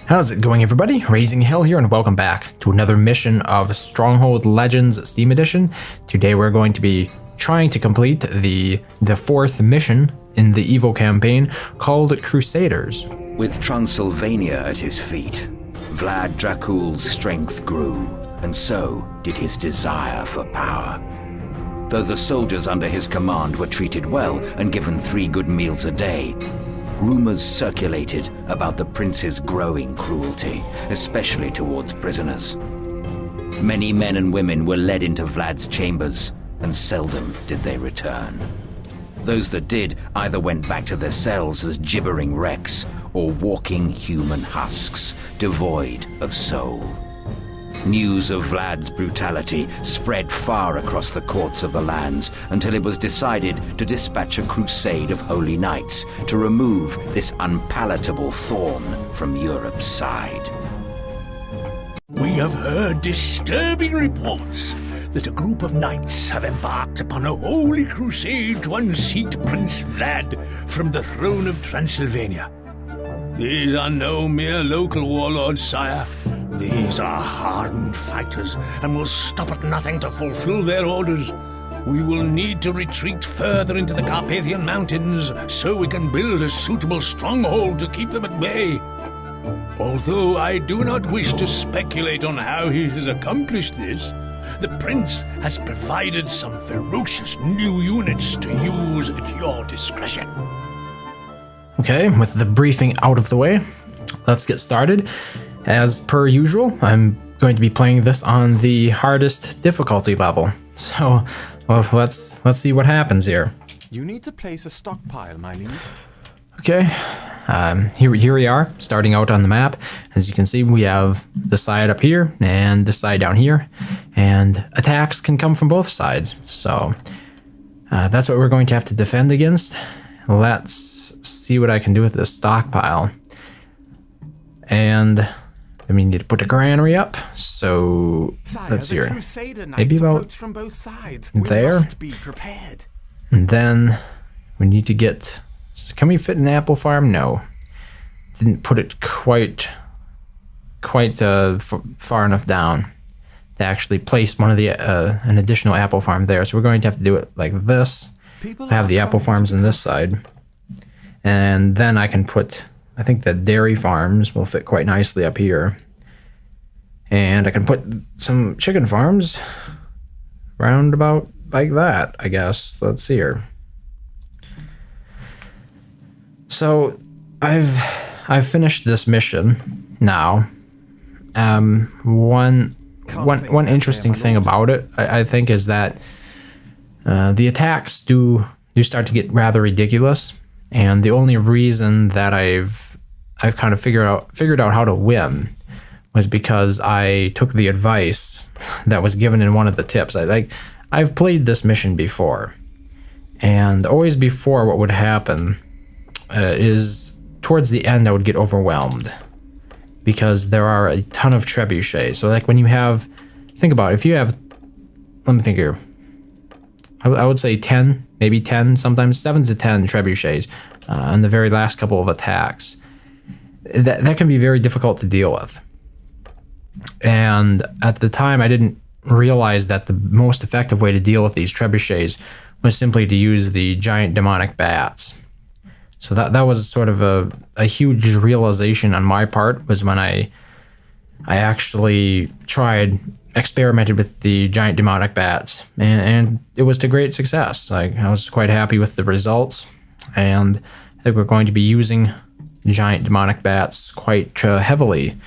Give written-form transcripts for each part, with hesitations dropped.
How's it going, everybody? RazingHel here, and welcome back to another mission of Stronghold Legends Steam Edition. Today we're going to be trying to complete the fourth mission in the Evo campaign called Crusaders. With Transylvania at his feet, Vlad Dracula's strength grew, and so did his desire for power. Though the soldiers under his command were treated well and given 3 good meals a day, rumors circulated about the prince's growing cruelty, especially towards prisoners. Many men and women were led into Vlad's chambers, and seldom did they return. Those that did either went back to their cells as gibbering wrecks, or walking human husks, devoid of soul. News of Vlad's brutality spread far across the courts of the lands until it was decided to dispatch a crusade of holy knights to remove this unpalatable thorn from Europe's side. We have heard disturbing reports that a group of knights have embarked upon a holy crusade to unseat Prince Vlad from the throne of Transylvania. These are no mere local warlords, sire. These are hardened fighters and will stop at nothing to fulfill their orders. We will need to retreat further into the Carpathian Mountains so we can build a suitable stronghold to keep them at bay. Although I do not wish to speculate on how he has accomplished this, the prince has provided some ferocious new units to use at your discretion. Okay, with the briefing out of the way, let's get started. As per usual, I'm going to be playing this on the hardest difficulty level. So, well, let's see what happens here. You need to place a stockpile, my liege. Okay, here we are, starting out on the map. As you can see, we have the side up here and the side down here, and attacks can come from both sides. So, that's what we're going to have to defend against. Let's see what I can do with this stockpile. And then we need to put a granary up. So let's see here. Maybe about from both sides. there. We must be prepared. And then we need to get. Can we fit an apple farm? No. Didn't put it quite far enough down to actually place one of the an additional apple farm there. So we're going to have to do it like this. Have the apple farms on this side, and then I can put. I think the dairy farms will fit quite nicely up here. And I can put some chicken farms round about like that, I guess. Let's see here. So I've finished this mission now. One interesting thing about it, I think, is that the attacks do start to get rather ridiculous. And the only reason that I've kind of figured out how to win was because I took the advice that was given in one of the tips. I've played this mission before, and always before, what would happen is towards the end I would get overwhelmed because there are a ton of trebuchets. So like when you have, think about it, if you have, let me think here. I would say 10, maybe 10, sometimes 7 to 10 trebuchets on the very last couple of attacks. That can be very difficult to deal with. And at the time, I didn't realize that the most effective way to deal with these trebuchets was simply to use the giant demonic bats. So that was sort of a huge realization on my part, was when I actually experimented with the giant demonic bats, and it was to great success. Like, I was quite happy with the results, and I think we're going to be using giant demonic bats quite heavily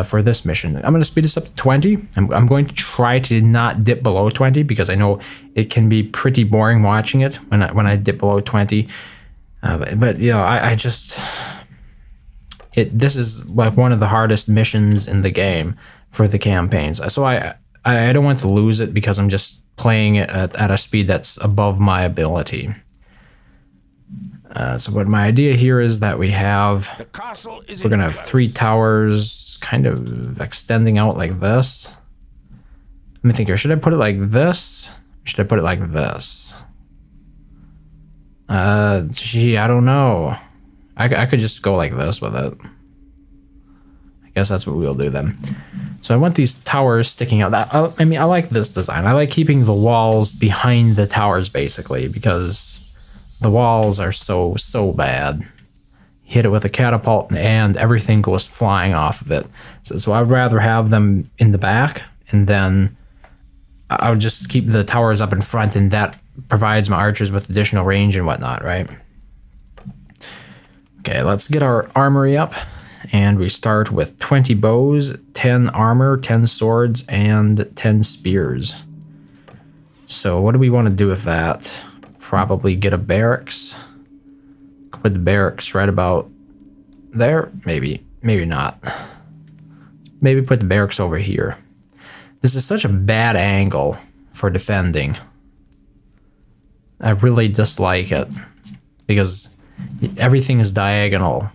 for this mission. I'm going to speed this up to 20. I'm going to try to not dip below 20 because I know it can be pretty boring watching it when I dip below 20. But you know, this is like one of the hardest missions in the game for the campaigns. So I don't want to lose it because I'm just playing it at a speed that's above my ability. So what my idea here is that we're going to have 3 towers kind of extending out like this. Let me think here. Should I put it like this? Or should I put it like this? Gee, I don't know. I could just go like this with it. guess that's what we'll do then. So I want these towers sticking out. I mean, I like this design. I like keeping the walls behind the towers, basically, because the walls are so bad. Hit it with a catapult and everything goes flying off of it. So I'd rather have them in the back, and then I would just keep the towers up in front, and that provides my archers with additional range and whatnot, right? Okay, let's get our armory up, and we start with 20 bows, 10 armor, 10 swords, and 10 spears. So what do we want to do with that? Probably get a barracks. Put the barracks right about there. Maybe not. Maybe put the barracks over here. This is such a bad angle for defending. I really dislike it because everything is diagonal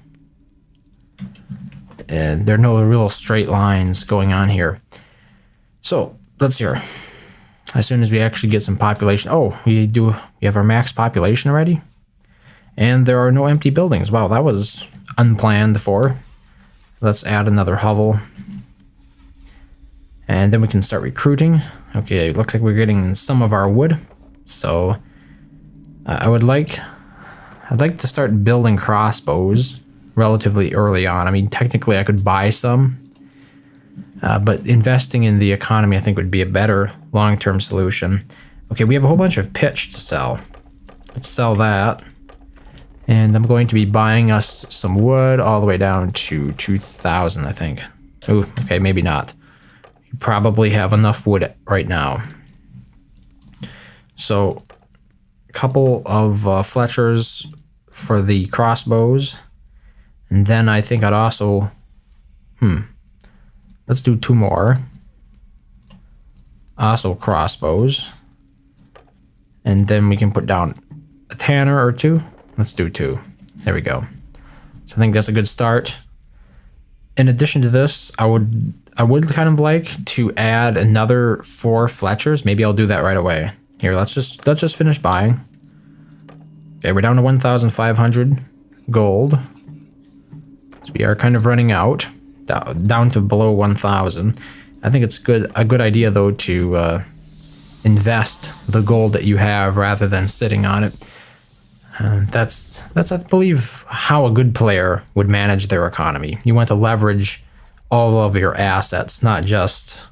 and there are no real straight lines going on here. So let's hear. As soon as we actually get some population. Oh, we have our max population already? And there are no empty buildings. Wow, that was unplanned for. Let's add another hovel. And then we can start recruiting. Okay, looks like we're getting some of our wood. So I'd like to start building crossbows relatively early on. I mean, technically I could buy some, but investing in the economy I think would be a better long-term solution. Okay, we have a whole bunch of pitch to sell. Let's sell that. And I'm going to be buying us some wood all the way down to 2,000, I think. Ooh, okay, maybe not. You probably have enough wood right now. So, a couple of Fletchers for the crossbows. And then I think I'd also... Let's do 2 more. Also crossbows. And then we can put down a tanner or 2. Let's do 2. There we go. So I think that's a good start. In addition to this, I would kind of like to add another 4 Fletchers. Maybe I'll do that right away. Here, let's just finish buying. Okay, we're down to 1,500 gold. So we are kind of running out, down to below 1,000. I think it's a good idea though to invest the gold that you have rather than sitting on it. That's I believe how a good player would manage their economy. You want to leverage all of your assets, not just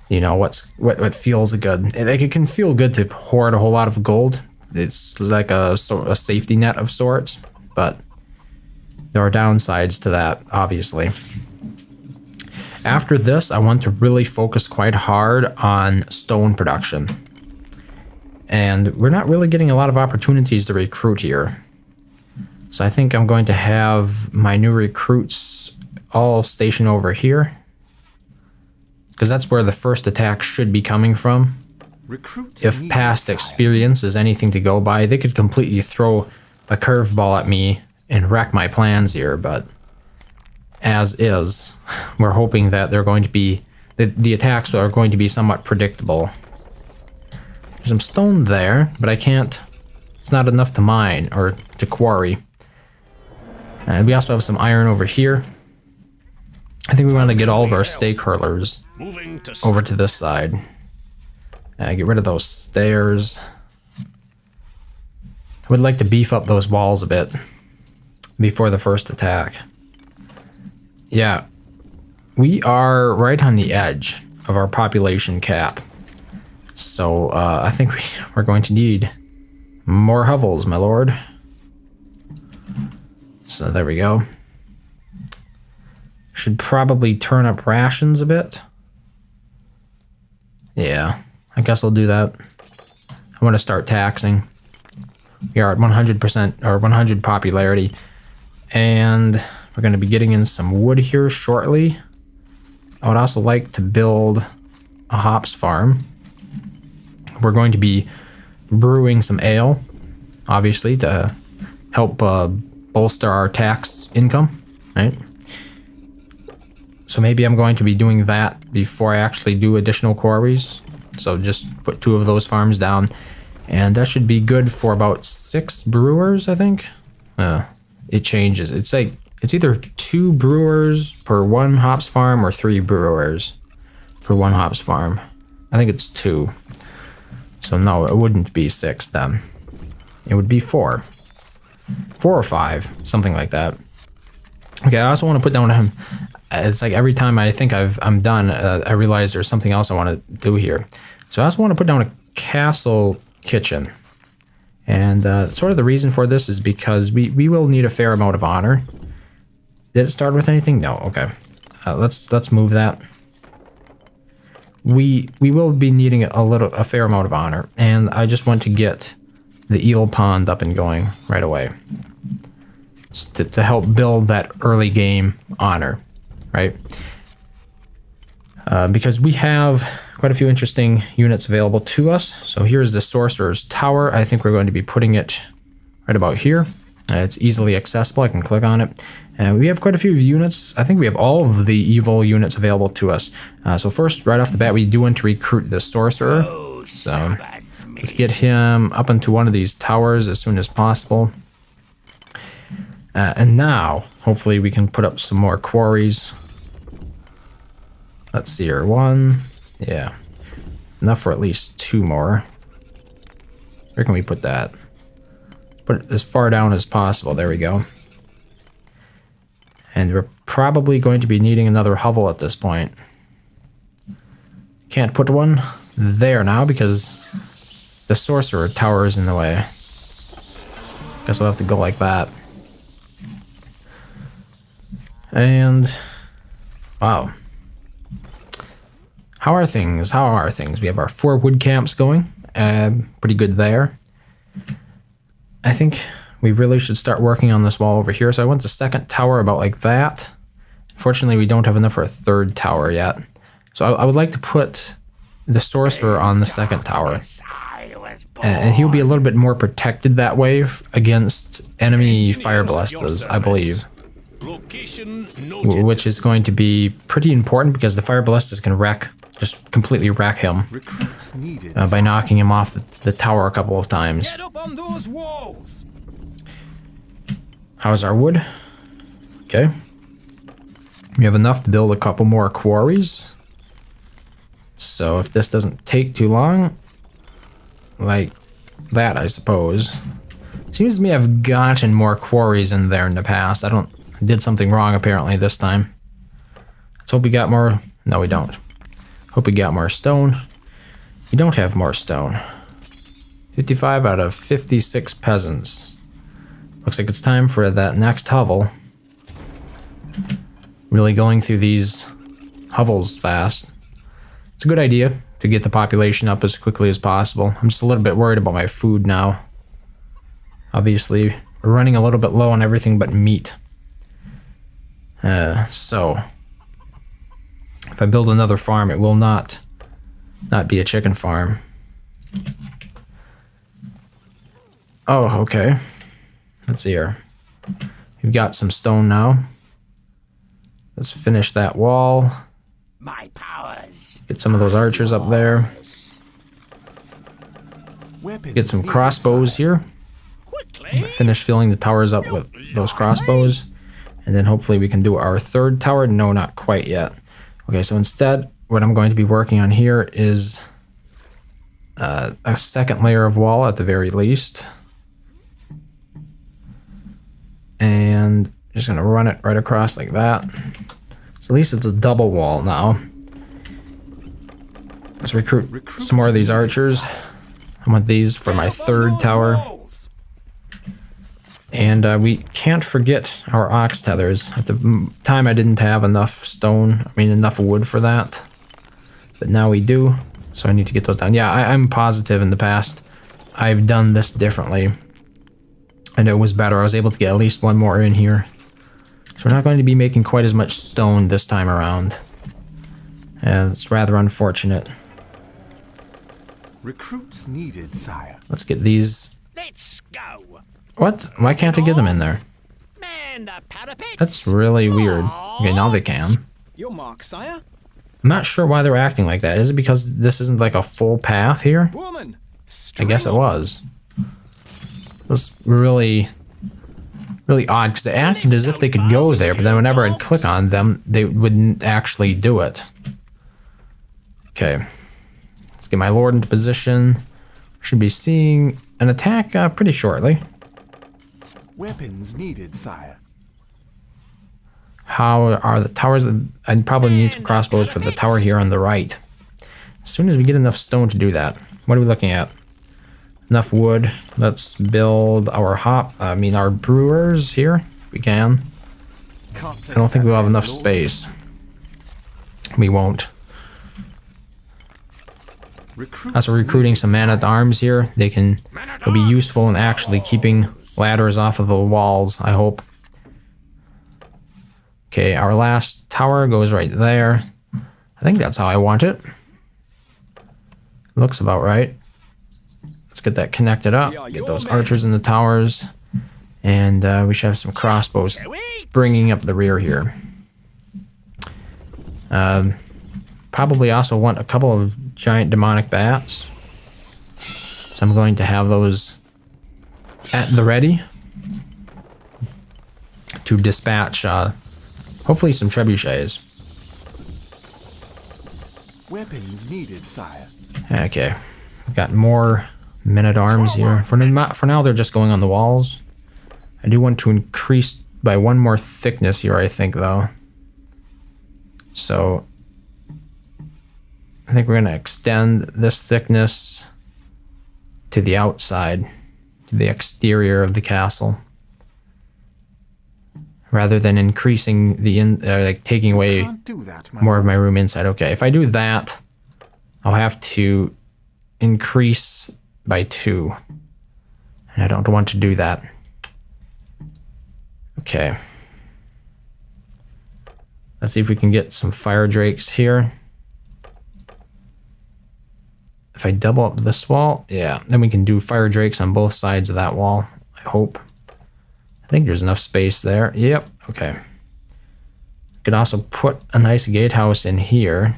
what feels good. It can feel good to hoard a whole lot of gold. It's like a safety net of sorts, but there are downsides to that, obviously. After this, I want to really focus quite hard on stone production. And we're not really getting a lot of opportunities to recruit here. So I think I'm going to have my new recruits all stationed over here, because that's where the first attack should be coming from. Recruits If past experience is anything to go by, they could completely throw a curveball at me and wreck my plans here, but as is, we're hoping that they're going to be, the attacks are going to be somewhat predictable. There's some stone there, but I can't, it's not enough to mine or to quarry. And we also have some iron over here. I think we want to get all of our stake hurlers over to this side. Get rid of those stairs. I would like to beef up those walls a bit before the first attack. Yeah, we are right on the edge of our population cap. So I think we're going to need more hovels, my lord. So there we go. Should probably turn up rations a bit. Yeah, I guess I'll do that. I want to start taxing. We are at 100% or 100 popularity. And we're going to be getting in some wood here shortly. I would also like to build a hops farm. We're going to be brewing some ale, obviously, to help bolster our tax income, right? So maybe I'm going to be doing that before I actually do additional quarries. So just put 2 of those farms down. And that should be good for about 6 brewers, I think. It changes. It's like it's either 2 brewers per 1 hops farm or 3 brewers per 1 hops farm. I think it's 2. So no, it wouldn't be 6 then. It would be 4. 4 or 5, something like that. Okay, I also want to put down him. It's like every time I think I'm done, I realize there's something else I want to do here. So I also want to put down a castle kitchen. And sort of the reason for this is because we will need a fair amount of honor. Did it start with anything? No. Okay. Let's move that. We will be needing a fair amount of honor, and I just want to get the eel pond up and going right away to help build that early game honor, right? Because we have quite a few interesting units available to us. So here's the Sorcerer's Tower. I think we're going to be putting it right about here. It's easily accessible. I can click on it. And we have quite a few units. I think we have all of the evil units available to us. So first, right off the bat, we do want to recruit the Sorcerer. So let's get him up into one of these towers as soon as possible. And now, hopefully we can put up some more quarries. Let's see here. 1. Yeah. Enough for at least 2 more. Where can we put that? Put it as far down as possible. There we go. And we're probably going to be needing another hovel at this point. Can't put one there now because the Sorcerer Tower is in the way. Guess we'll have to go like that. And wow. How are things? How are things? We have our 4 wood camps going. Pretty good there. I think we really should start working on this wall over here. So I want the second tower about like that. Unfortunately, we don't have enough for a 3rd tower yet. So I would like to put the Sorcerer on the 2nd tower. And he'll be a little bit more protected that way against enemy fire ballistas, I believe. Which is going to be pretty important because the fire ballistas can just completely wreck him by knocking him off the tower a couple of times. Get up on those walls. How's our wood? Okay. We have enough to build a couple more quarries. So if this doesn't take too long, like that, I suppose. Seems to me I've gotten more quarries in there in the past. I did something wrong apparently this time. Let's hope we got more. No, we don't. Hope we got more stone. We don't have more stone. 55 out of 56 peasants. Looks like it's time for that next hovel. Really going through these hovels fast. It's a good idea to get the population up as quickly as possible. I'm just a little bit worried about my food now. Obviously, we're running a little bit low on everything but meat. So if I build another farm, it will not be a chicken farm. Oh, okay. Let's see here. We've got some stone now. Let's finish that wall. My powers. Get some of those archers up there. Get some crossbows here. Finish filling the towers up with those crossbows. And then hopefully we can do our 3rd tower. No, not quite yet. Okay, so instead, what I'm going to be working on here is a 2nd layer of wall at the very least. And just going to run it right across like that. So at least it's a double wall now. Let's recruit some more of these archers. I want these for my 3rd tower. And we can't forget our ox tethers. At the time I didn't have enough enough wood for that. But now we do, so I need to get those down. Yeah, I'm positive in the past I've done this differently. And it was better. I was able to get at least 1 more in here. So we're not going to be making quite as much stone this time around. And it's rather unfortunate. Recruits needed, sire. Let's get these. Let's go. What? Why can't I get them in there? Man the parapet. That's really weird. Okay, now they can. Your mark, sire. I'm not sure why they're acting like that. Is it because this isn't like a full path here? Woman. I guess it was. Let's really really odd because they acted as if they could go there, but then whenever I'd click on them, they wouldn't actually do it. Okay, let's get my lord into position. Should be seeing an attack pretty shortly. Weapons needed, sire. How are the towers? I'd probably need some crossbows for the tower here on the right. As soon as we get enough stone to do that. What are we looking at? Enough wood. Let's build our our brewers here, if we can. I don't think we'll have enough space. We won't. Also recruiting some man-at-arms here. They'll be useful in actually keeping ladders off of the walls, I hope. Okay, our last tower goes right there. I think that's how I want it. Looks about right. Let's get that connected up. Get those archers in the towers. And we should have some crossbows bringing up the rear here. Probably also want a couple of giant demonic bats. So I'm going to have those at the ready to dispatch hopefully some trebuchets. Weapons needed, sire. Okay, we've got more men-at-arms here. For now, they're just going on the walls. I do want to increase by one more thickness here, I think, though. So I think we're going to extend this thickness to the outside, to the exterior of the castle, rather than increasing the like taking away more of my room inside. Okay, if I do that, I'll have to increase by 2, and I don't want to do that. Okay, let's see if we can get some fire drakes here. If I double up this wall, yeah, then we can do fire drakes on both sides of that wall, I hope. I think there's enough space there. Yep, okay. Could also put a nice gatehouse in here.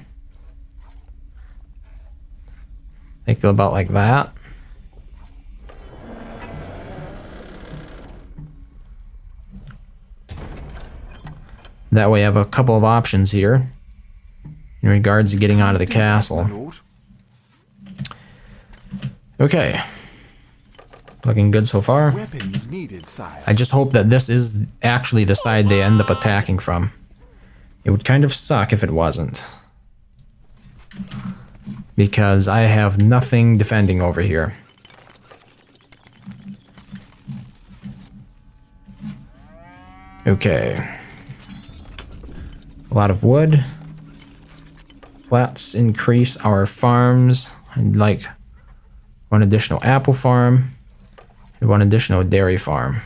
I think about like that. That way I have a couple of options here in regards to getting out of the castle. Okay. Looking good so far. Weapons needed, sire. I just hope that this is actually the side they end up attacking from. It would kind of suck if it wasn't. Because I have nothing defending over here. Okay. A lot of wood. Let's increase our farms. I'd like one additional apple farm and one additional dairy farm.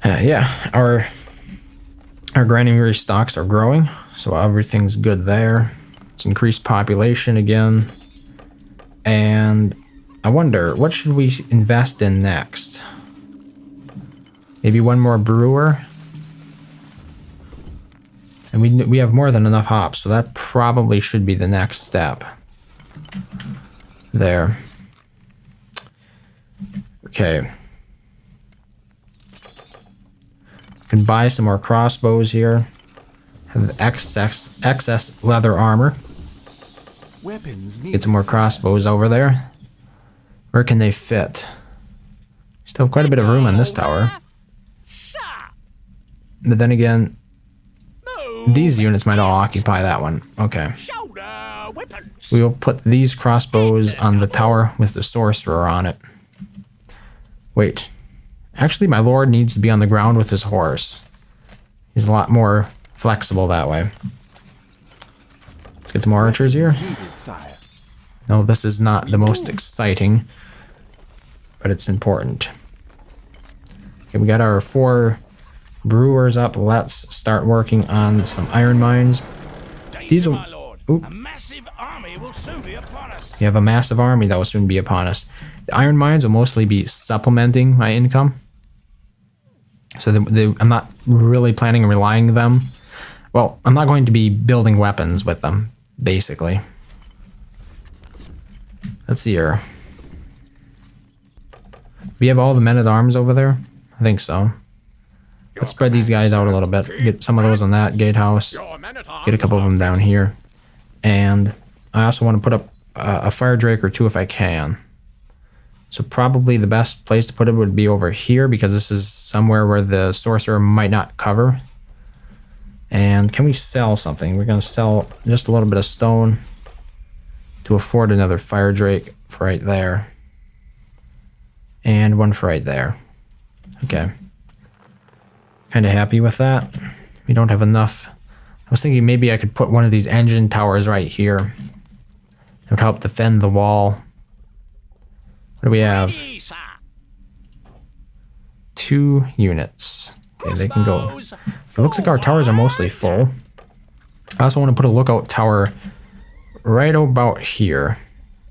Yeah, our granary stocks are growing, so everything's good there. Let's increase population again. And I wonder, what should we invest in next? Maybe one more brewer? And we have more than enough hops, so that probably should be the next step. There. Okay. Can buy some more crossbows here. Have excess leather armor. Weapons needed, Get some more crossbows over there. Where can they fit? Still have quite a bit of room on this tower. But then again, these units might all occupy that one. Okay. We will put these crossbows on the tower with the sorcerer on it. Wait. Actually, my lord needs to be on the ground with his horse. He's a lot more flexible that way. Let's get some more archers here. No, this is not the most exciting, but it's important. Okay, we got our 4 brewers up. Let's start working on some iron mines. These will... Oop. A massive army will soon be upon us. You have a massive army that will soon be upon us. The iron mines will mostly be supplementing my income. So I'm not really planning on relying on them. Well, I'm not going to be building weapons with them, basically. Let's see here. We have all the men-at-arms over there? I think so. Let's spread these guys out a little bit. Get some of those on that gatehouse. Get a couple of them down here. And I also want to put up a fire drake or two if I can. So probably the best place to put it would be over here because this is somewhere where the sorcerer might not cover. And can we sell something? We're going to sell just a little bit of stone to afford another fire drake for right there. And one for right there. Okay. Kind of happy with that. We don't have enough. I was thinking maybe I could put one of these engine towers right here. It would help defend the wall. What do we have? 2 units. Okay, they can go. It looks like our towers are mostly full. I also want to put a lookout tower right about here.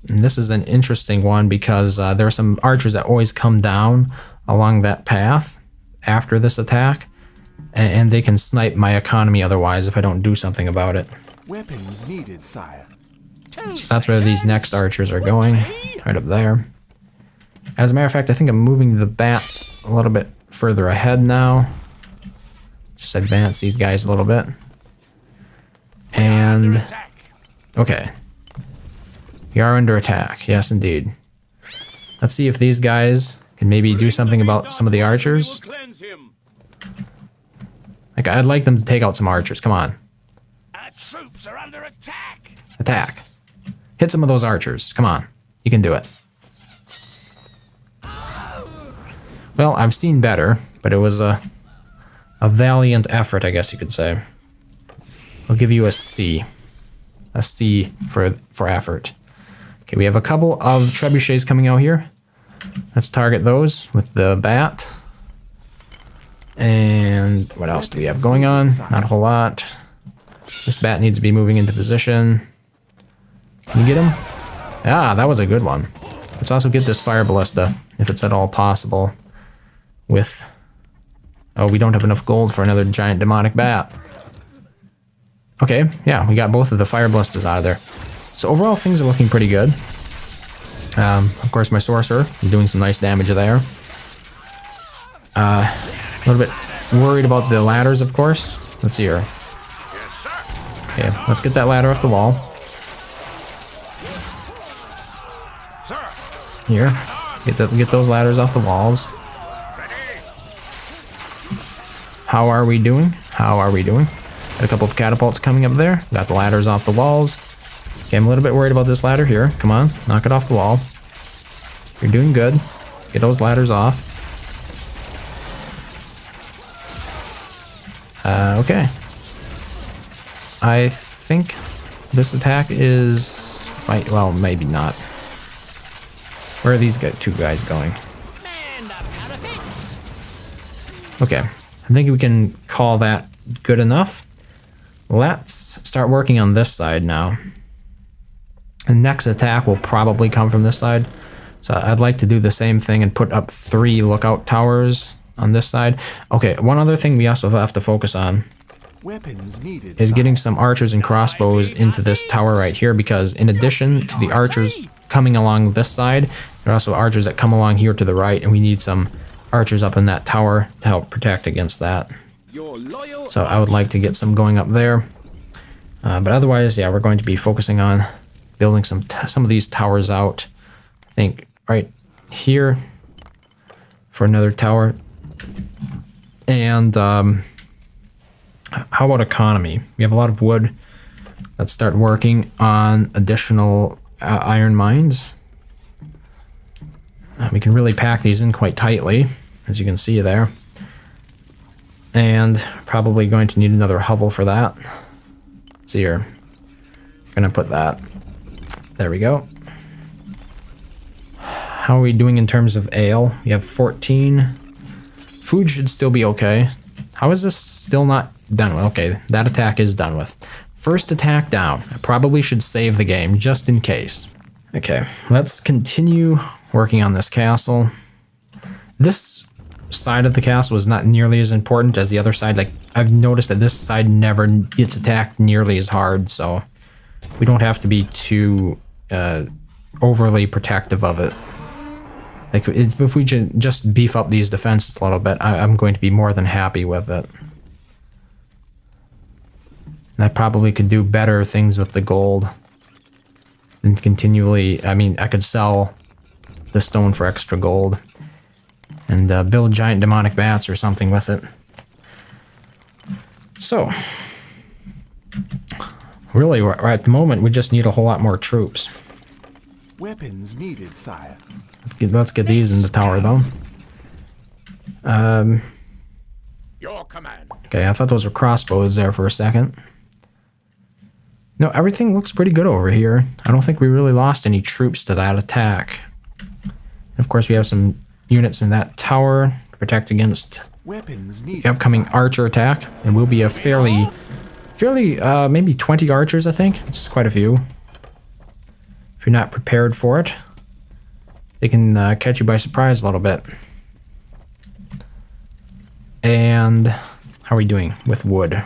And this is an interesting one because there are some archers that always come down along that path after this attack. And they can snipe my economy otherwise if I don't do something about it. Weapons needed, sire. So that's where these next archers are going. Right up there. As a matter of fact, I think I'm moving the bats a little bit further ahead now. Just advance these guys a little bit. And... okay. We are under attack. Yes, indeed. Let's see if these guys can maybe do something about some of the archers. Like, I'd like them to take out some archers. Come on. Our troops are under attack. Attack. Hit some of those archers. Come on. You can do it. Well, I've seen better, but it was a valiant effort, I guess you could say. I'll give you a C. A C for effort. Okay, we have a couple of trebuchets coming out here. Let's target those with the bat. And what else do we have going on? Not a whole lot. This bat needs to be moving into position. Can you get him? Ah, that was a good one. Let's also get this fire ballista, if it's at all possible. With... oh, we don't have enough gold for another giant demonic bat. Okay, yeah, we got both of the fire ballistas out of there. So overall, things are looking pretty good. Of course, my sorcerer is doing some nice damage there. A little bit worried about the ladders, of course. Let's see here. Okay, let's get that ladder off the wall. Here, get those ladders off the walls. How are we doing? How are we doing? Got a couple of catapults coming up there. Got the ladders off the walls. Okay, I'm a little bit worried about this ladder here. Come on, knock it off the wall. You're doing good. Get those ladders off. Okay. I think this attack is... well, maybe not. Where are these two guys going? Okay. I think we can call that good enough. Let's start working on this side now. The next attack will probably come from this side. So I'd like to do the same thing and put up 3 lookout towers on this side. Okay, one other thing we also have to focus on Weapons needed, is getting some archers and crossbows into this tower right here, because in addition to the archers coming along this side, there are also archers that come along here to the right, and we need some archers up in that tower to help protect against that. So I would like to get some going up there. But otherwise, yeah, we're going to be focusing on building some of these towers out. I think right here for another tower. And how about economy? We have a lot of wood. Let's start working on additional iron mines. We can really pack these in quite tightly, as you can see there. And probably going to need another hovel for that. Let's see here. I'm gonna put that. There we go. How are we doing in terms of ale? We have 14. Food should still be okay. How is this still not done with? Okay, that attack is done with. First attack down. I probably should save the game just in case. Okay, let's continue working on this castle. This side of the castle is not nearly as important as the other side. Like, I've noticed that this side never gets attacked nearly as hard, so we don't have to be too overly protective of it. Like, if we just beef up these defenses a little bit, I'm going to be more than happy with it. And I probably could do better things with the gold. And continually, I mean, I could sell the stone for extra gold. And build giant demonic bats or something with it. So, really, at the moment, we just need a whole lot more troops. Weapons needed, sire. Let's get these in the tower, though. Your command. Okay, I thought those were crossbows there for a second. No, everything looks pretty good over here. I don't think we really lost any troops to that attack. And of course, we have some units in that tower to protect against Weapons needed, the upcoming sire. archer attack. And we'll be a fairly, maybe 20 archers, I think. It's quite a few. If you're not prepared for it, they can catch you by surprise a little bit. And how are we doing with wood?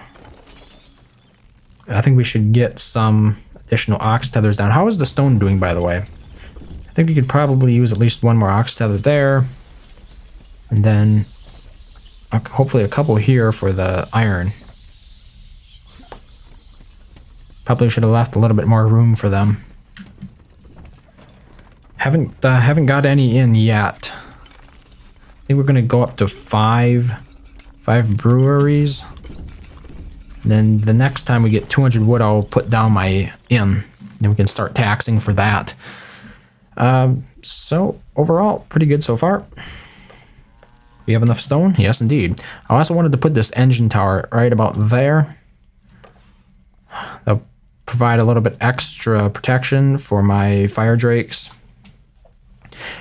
I think we should get some additional ox tethers down. How is the stone doing, by the way? I think we could probably use at least one more ox tether there. And then hopefully a couple here for the iron. Probably should have left a little bit more room for them. Haven't got any in yet. I think we're gonna go up to five breweries. And then the next time we get 200 wood, I'll put down my inn. Then we can start taxing for that. So overall, pretty good so far. We have enough stone? Yes, indeed. I also wanted to put this engine tower right about there. That'll provide a little bit extra protection for my fire drakes.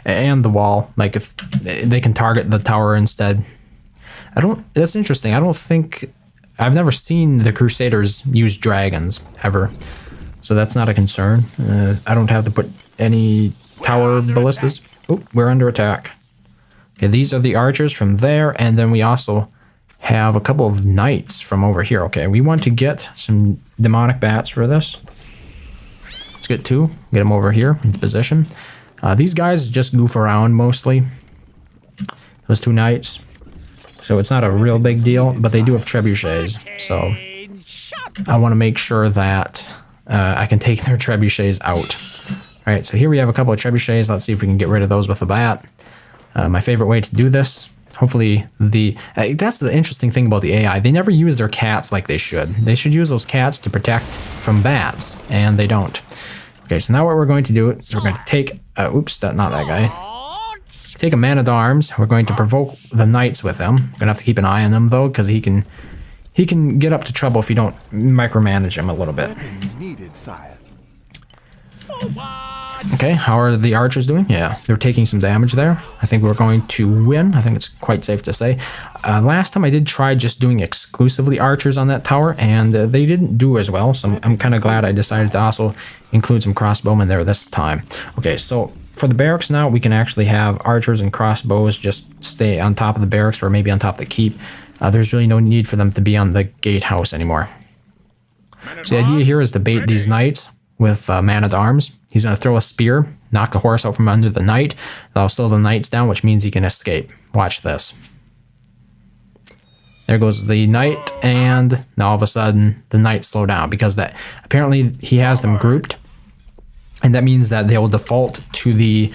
And the wall, like if they can target the tower instead. That's interesting. I've never seen the Crusaders use dragons ever. So that's not a concern. I don't have to put any tower ballistas. Oh, we're under attack. Okay, these are the archers from there, and then we also have a couple of knights from over here. Okay, we want to get some demonic bats for this. Let's get two. Get them over here into position. These guys just goof around mostly. Those two knights. So it's not a real big deal, but they do have trebuchets. So I want to make sure that I can take their trebuchets out. All right, so here we have a couple of trebuchets. Let's see if we can get rid of those with the bat. My favorite way to do this, hopefully that's the interesting thing about the AI. They never use their cats like they should. They should use those cats to protect from bats, and they don't. Okay, so now what we're going to do, we're going to take, oops, not that guy. Take a man-at-arms. We're going to provoke the knights with him. We're going to have to keep an eye on them, though, because he can get up to trouble if you don't micromanage him a little bit. Weapons needed, sire. Okay, how are the archers doing? Yeah, they're taking some damage there. I think we're going to win. I think it's quite safe to say. Last time I did try just doing exclusively archers on that tower, and they didn't do as well, so I'm kind of glad I decided to also include some crossbowmen there this time. Okay, so for the barracks now, we can actually have archers and crossbows just stay on top of the barracks or maybe on top of the keep. There's really no need for them to be on the gatehouse anymore. So the idea here is to bait these knights with man-at-arms. He's going to throw a spear, knock a horse out from under the knight. That'll slow the knights down, which means he can escape. Watch this. There goes the knight, and now all of a sudden the knights slow down because that apparently he has them grouped, and that means that they will default to the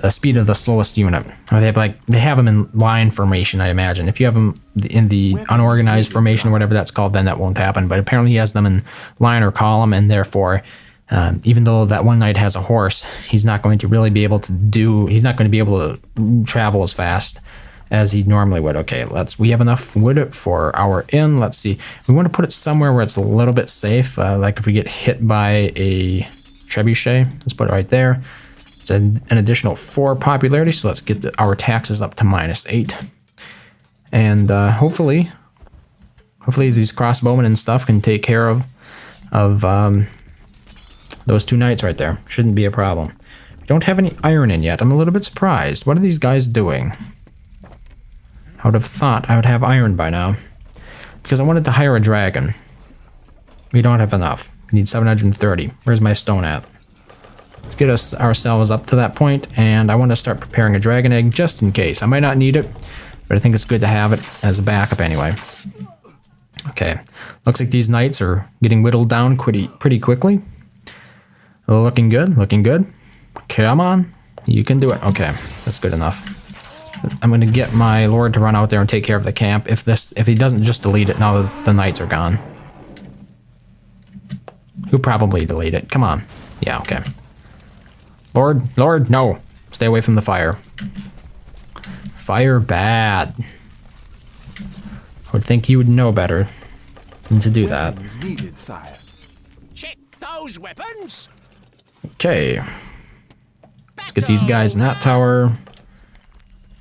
speed of the slowest unit. Or they have them in line formation, I imagine. If you have them in the unorganized formation or whatever that's called, then that won't happen. But apparently he has them in line or column, and therefore even though that one knight has a horse, he's not going to really be able to he's not going to be able to travel as fast as he normally would. Okay, we have enough wood for our inn. Let's see. We want to put it somewhere where it's a little bit safe. Like if we get hit by a trebuchet, let's put it right there. It's an additional 4 popularity, so let's get our taxes up to -8. And hopefully these crossbowmen and stuff can take care of those 2 knights right there. Shouldn't be a problem. We don't have any iron in yet. I'm a little bit surprised. What are these guys doing? I would have thought I would have iron by now. Because I wanted to hire a dragon. We don't have enough. We need 730. Where's my stone at? get us ourselves up to that point, and I want to start preparing a dragon egg just in case. I might not need it, but I think it's good to have it as a backup anyway. Okay, looks like these knights are getting whittled down pretty quickly. Looking good, looking good. Come on, you can do it. Okay, that's good enough. I'm gonna get my lord to run out there and take care of the camp. If he doesn't just delete it now that the knights are gone. He'll probably delete it. Come on. Yeah, okay. Lord, no. Stay away from the fire. Fire bad. I would think you would know better than to do that. Weapons needed, sire. Check those weapons. Okay. Let's get these guys in that tower.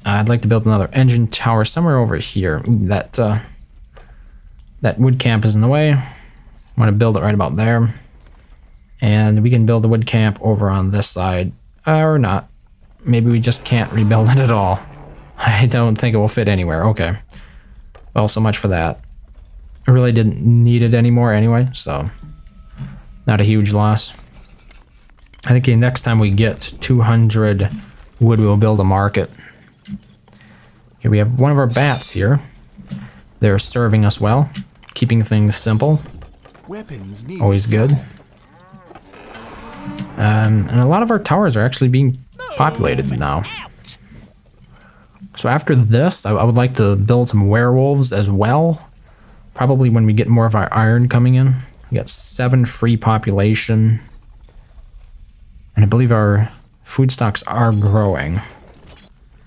I'd like to build another engine tower somewhere over here. Ooh, that wood camp is in the way. I want to build it right about there. And we can build a wood camp over on this side. Or not. Maybe we just can't rebuild it at all. I don't think it will fit anywhere. Okay. Well, so much for that. I really didn't need it anymore anyway, so not a huge loss. I think next time we get 200 wood, we'll build a market. Okay, we have one of our bats here. They're serving us well, keeping things simple. Weapons needed, Always good. sire. And a lot of our towers are actually being populated now. So after this, I would like to build some werewolves as well. Probably when we get more of our iron coming in. We got 7 free population. And I believe our food stocks are growing.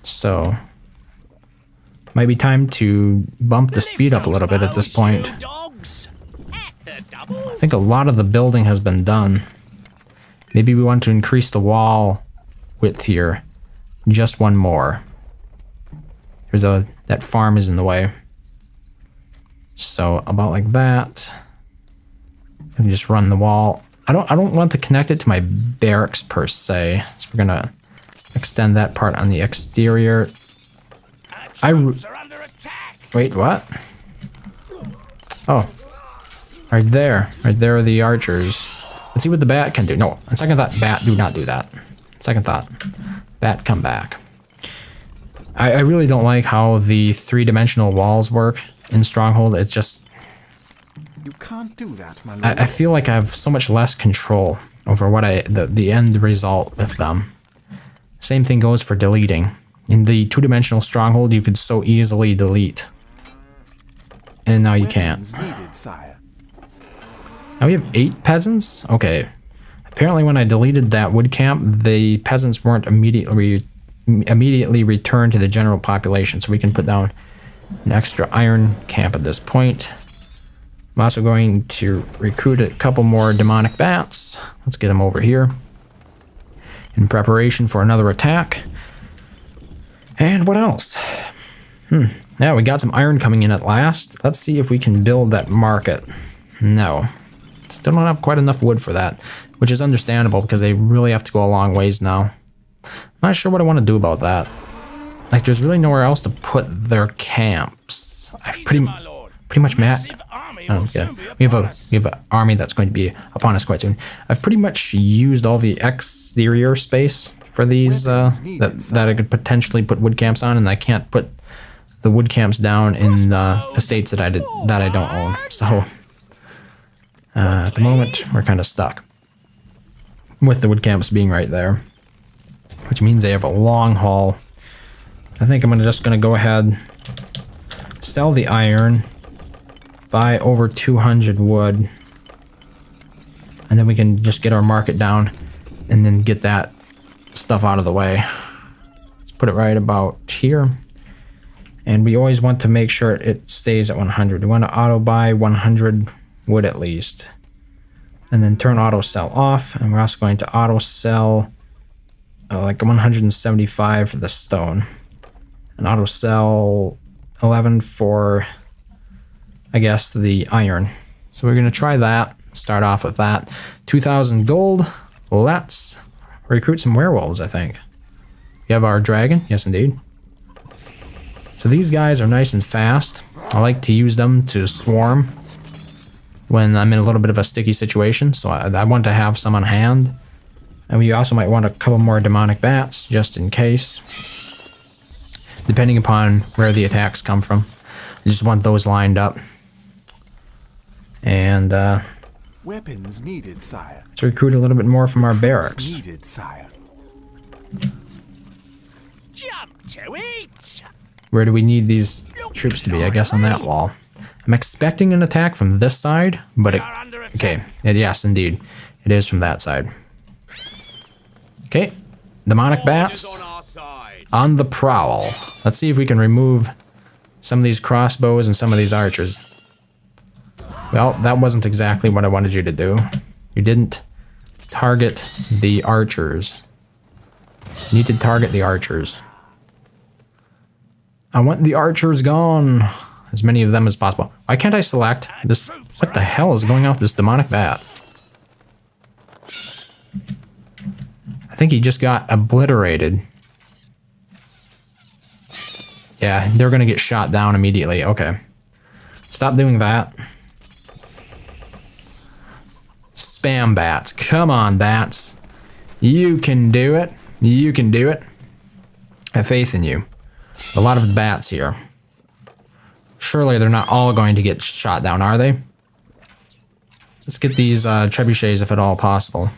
So might be time to bump the speed up a little bit at this point. I think a lot of the building has been done. Maybe we want to increase the wall width here. Just one more. That farm is in the way. So about like that. And just run the wall. I don't want to connect it to my barracks per se. So we're gonna extend that part on the exterior. Wait, what? Oh. Right there. Right there are the archers. Let's see what the bat can do. No, on second thought, bat, do not do that. Second thought, bat, come back. I really don't like how the 3-dimensional walls work in Stronghold. It's just... You can't do that, my lord. I feel like I have so much less control over what the end result with them. Same thing goes for deleting. In the 2-dimensional Stronghold, you could so easily delete. And now you can't. Weapons needed, sire. Now we have 8 peasants? Okay. Apparently when I deleted that wood camp, the peasants weren't immediately returned to the general population, so we can put down an extra iron camp at this point. I'm also going to recruit a couple more demonic bats. Let's get them over here in preparation for another attack. And what else? Now we got some iron coming in at last. Let's see if we can build that market. No. Still don't have quite enough wood for that, which is understandable because they really have to go a long ways now. I'm not sure what I want to do about that. Like, there's really nowhere else to put their camps. I've pretty much oh, yeah. We have an army that's going to be upon us quite soon. I've pretty much used all the exterior space for these that I could potentially put wood camps on, and I can't put the wood camps down in estates that I don't own. So at the moment, we're kind of stuck with the wood camps being right there, which means they have a long haul. I think I'm just gonna go ahead, sell the iron, buy over 200 wood, and then we can just get our market down and then get that stuff out of the way. Let's put it right about here. And we always want to make sure it stays at 100. We want to auto buy 100 wood at least. And then turn auto sell off. And we're also going to auto sell like 175 for the stone. And auto sell 11 for, I guess, the iron. So we're going to try that. Start off with that. 2,000 gold. Let's recruit some werewolves, I think. We have our dragon. Yes, indeed. So these guys are nice and fast. I like to use them to swarm when I'm in a little bit of a sticky situation. So I want to have some on hand. And we also might want a couple more demonic bats, just in case. Depending upon where the attacks come from. I just want those lined up. And, Weapons needed, sire. let's recruit a little bit more from our barracks. Needed, sire. Jump to it! Where do we need these troops to be? I guess on that wall. I'm expecting an attack from this side, but it... Okay, yes, indeed. It is from that side. Okay, demonic bats on the prowl. Let's see if we can remove some of these crossbows and some of these archers. Well, that wasn't exactly what I wanted you to do. You didn't target the archers. You need to target the archers. I want the archers gone. As many of them as possible. Why can't I select this? What the hell is going on with this demonic bat? I think he just got obliterated. Yeah, they're gonna get shot down immediately. Okay. Stop doing that. Spam bats. Come on, bats. You can do it. You can do it. I have faith in you. A lot of bats here. Surely they're not all going to get shot down, are they? Let's get these trebuchets if at all possible.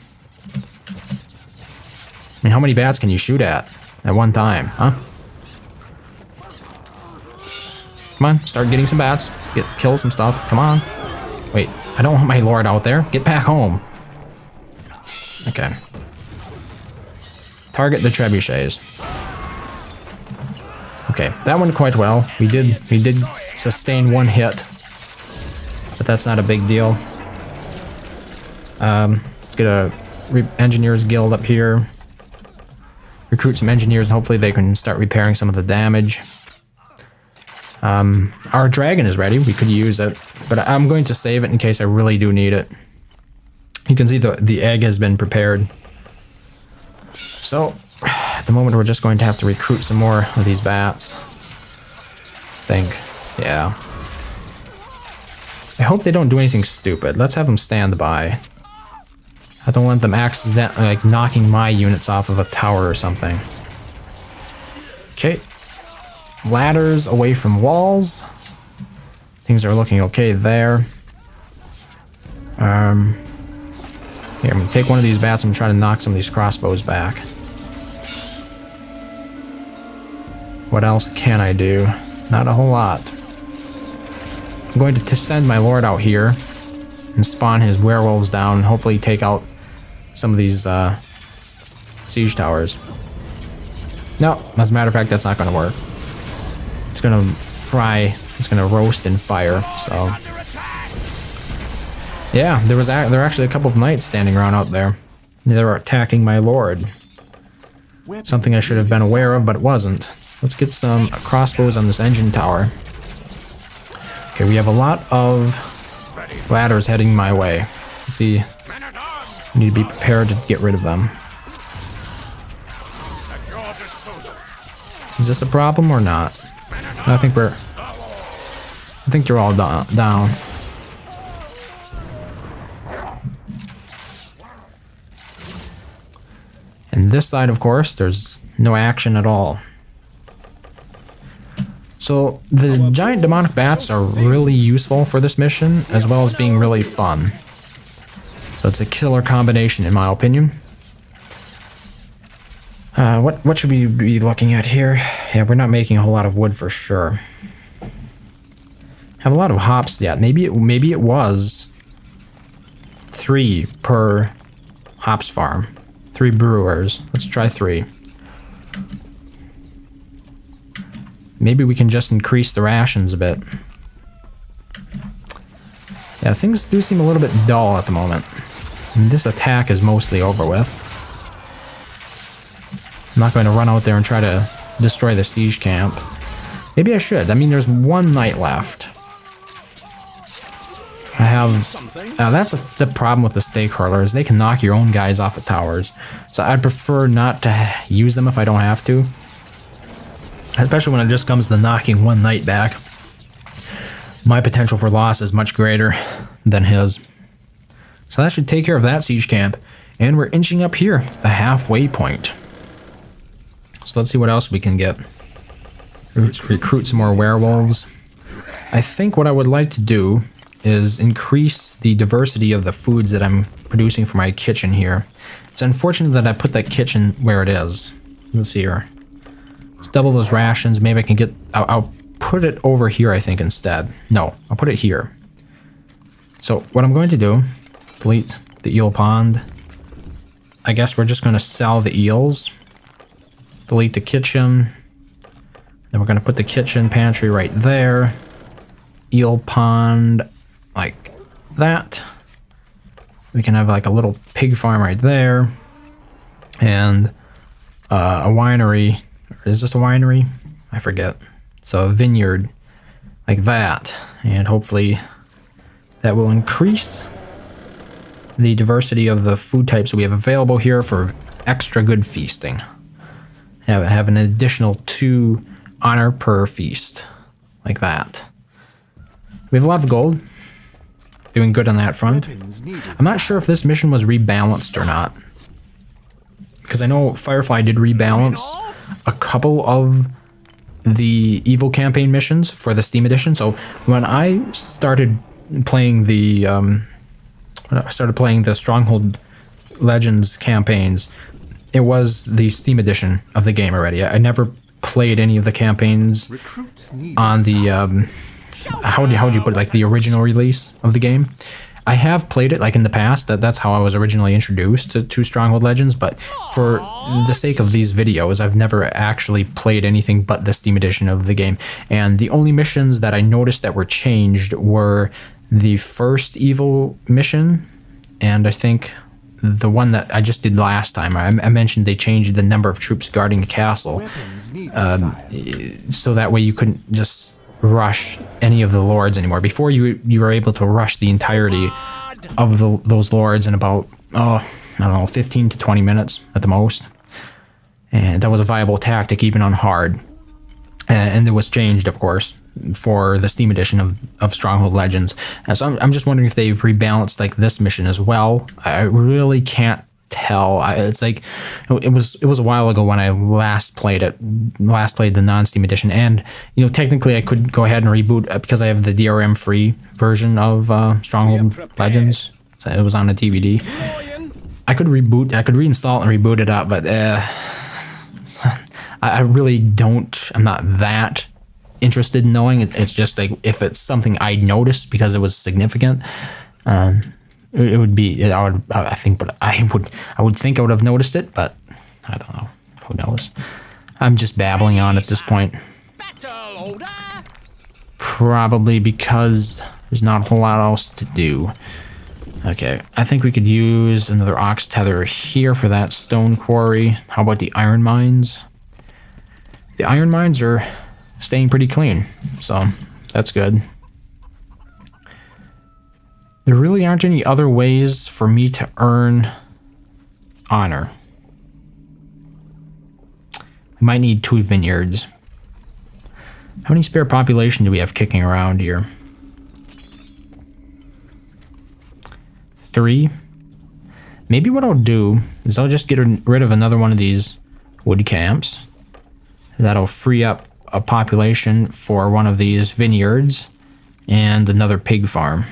I mean, how many bats can you shoot at one time, huh? Come on, start getting some bats. Kill some stuff. Come on. Wait, I don't want my lord out there. Get back home. Okay. Target the trebuchets. Okay, that went quite well. We did sustain one hit, but that's not a big deal. Let's get a engineers guild up here. Recruit some engineers, and hopefully they can start repairing some of the damage. Our dragon is ready. We could use it, but I'm going to save it in case I really do need it. You can see the egg has been prepared. So, at the moment we're just going to have to recruit some more of these bats. I think. Yeah. I hope they don't do anything stupid. Let's have them stand by. I don't want them accidentally, like, knocking my units off of a tower or something. Okay. Ladders away from walls. Things are looking okay there. Here, I'm gonna take one of these bats and try to knock some of these crossbows back. What else can I do? Not a whole lot. I'm going to send my lord out here and spawn his werewolves down and hopefully take out some of these siege towers. No, as a matter of fact, that's not going to work. It's going to fry, it's going to roast in fire, so... Yeah, there are actually a couple of knights standing around out there. They were attacking my lord. Something I should have been aware of, but it wasn't. Let's get some crossbows on this engine tower. Okay, we have a lot of ladders heading my way. Let's see. I need to be prepared to get rid of them. Is this a problem or not? I think they're all down. And this side, of course, there's no action at all. So the giant demonic bats are really useful for this mission, as well as being really fun. So it's a killer combination, in my opinion. What should we be looking at here? Yeah, we're not making a whole lot of wood for sure. Have a lot of hops yet. Maybe it was 3 per hops farm. 3 brewers. Let's try 3. Maybe we can just increase the rations a bit. Yeah, things do seem a little bit dull at the moment. And this attack is mostly over with. I'm not going to run out there and try to destroy the siege camp. Maybe I should. I mean, there's 1 knight left. I have... that's the problem with the stake hurlers. They can knock your own guys off of towers. So I'd prefer not to use them if I don't have to. Especially when it just comes to knocking 1 knight back. My potential for loss is much greater than his. So that should take care of that siege camp. And we're inching up here, the halfway point. So let's see what else we can get. Recruit some more werewolves. I think what I would like to do is increase the diversity of the foods that I'm producing for my kitchen here. It's unfortunate that I put that kitchen where it is. Let's see here. Let's double those rations. Maybe I can get... I'll put it over here, I think, instead. No, I'll put it here. So what I'm going to do, delete the eel pond. I guess we're just going to sell the eels. Delete the kitchen. Then we're going to put the kitchen pantry right there. Eel pond like that. We can have like a little pig farm right there. And a winery. Is this a winery? I forget. So a vineyard like that. And hopefully that will increase the diversity of the food types that we have available here for extra good feasting. Have an additional 2 honor per feast. Like that. We have a lot of gold. Doing good on that front. I'm not sure if this mission was rebalanced or not. Because I know Firefly did rebalance a couple of the evil campaign missions for the Steam Edition. So when I started playing the Stronghold Legends campaigns, it was the Steam Edition of the game already. I never played any of the campaigns on the how would you put it, like the original release of the game. I have played it like in the past. That's how I was originally introduced to Stronghold Legends, but for the sake of these videos, I've never actually played anything but the Steam Edition of the game. And the only missions that I noticed that were changed were the first evil mission, and I think the one that I just did last time. I mentioned they changed the number of troops guarding the castle, so that way you couldn't just rush any of the lords anymore. Before you were able to rush the entirety of those lords in about, I don't know, 15 to 20 minutes at the most. And that was a viable tactic even on hard. And it was changed, of course, for the Steam Edition of Stronghold Legends. And so I'm just wondering if they've rebalanced like this mission as well. I really can't tell. It's like it was a while ago when I last played the non-Steam Edition, and technically I could go ahead and reboot because I have the DRM free version of Stronghold Legends. So it was on a DVD. I could reinstall it and reboot it up, but I really don't. I'm not that interested in knowing. It's just like if it's something I noticed because it was significant. It would be. I would think I would have noticed it, but I don't know. Who knows? I'm just babbling on at this point. Probably because there's not a whole lot else to do. Okay, I think we could use another ox tether here for that stone quarry. How about the iron mines? The iron mines are staying pretty clean, so that's good. There really aren't any other ways for me to earn honor. We might need 2 vineyards. How many spare population do we have kicking around here? 3. Maybe what I'll do is I'll just get rid of another one of these wood camps. That'll free up a population for one of these vineyards and another pig farm.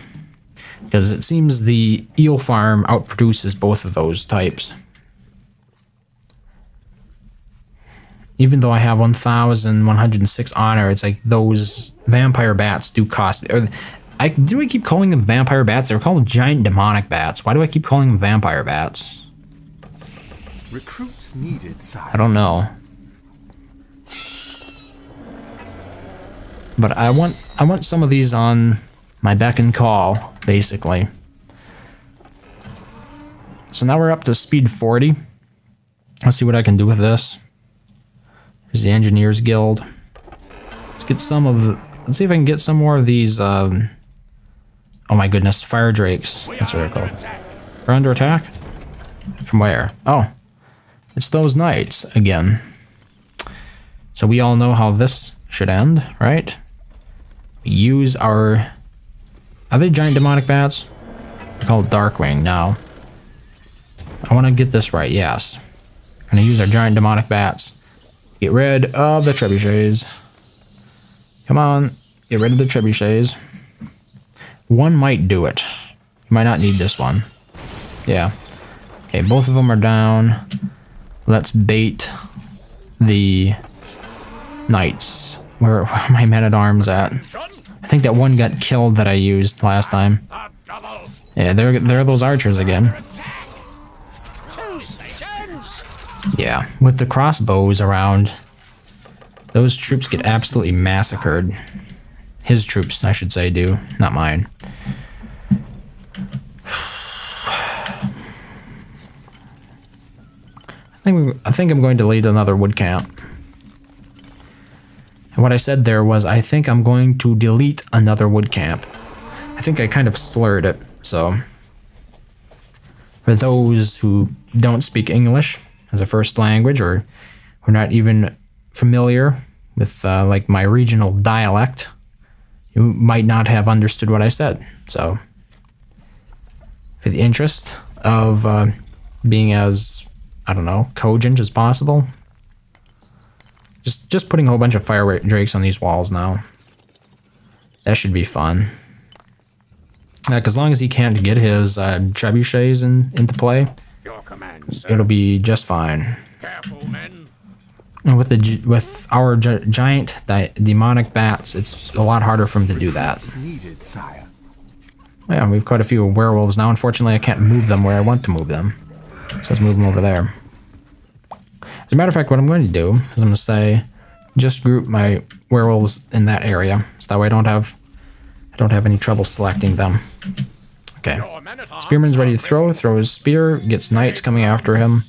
Because it seems the eel farm outproduces both of those types. Even though I have 1,106 honor, it's like those vampire bats do cost. Do I keep calling them vampire bats? They were called giant demonic bats. Why do I keep calling them vampire bats? Recruits needed, sire. I don't know. But I want some of these on my beck and call, basically. So now we're up to speed 40. Let's see what I can do with this. Here's the Engineers Guild. Let's see if I can get some more of these, oh my goodness, fire drakes. That's what they're called. We're under attack? From where? Oh, it's those knights again. So we all know how this should end, right? We use our... Are they giant demonic bats? They're called Darkwing now. I want to get this right, yes. We're going to use our giant demonic bats. Get rid of the trebuchets. Come on, get rid of the trebuchets. One might do it. You might not need this one. Yeah. Okay, both of them are down. Let's bait the knights. Where are my men-at-arms at? I think that one got killed that I used last time. Yeah, there are those archers again. Yeah, with the crossbows around, those troops get absolutely massacred. His troops, I should say, do, not mine. I think I'm going to lead another wood camp. And what I said there was, I think I'm going to delete another wood camp. I think I kind of slurred it, so... For those who don't speak English as a first language, or who are not even familiar with like my regional dialect, you might not have understood what I said. So, for the interest of being as, I don't know, cogent as possible, just putting a whole bunch of fire drakes on these walls now. That should be fun. Like, as long as he can't get his trebuchets into play, it'll be just fine. Careful, men. And with our giant demonic bats, it's a lot harder for him to do that. Needed, sire. Yeah, we have quite a few werewolves now. Unfortunately, I can't move them where I want to move them. So let's move them over there. As a matter of fact, what I'm going to do is I'm going to say, just group my werewolves in that area, so that way I don't have any trouble selecting them. Okay. Spearman's ready to throw his spear, gets knights coming after him.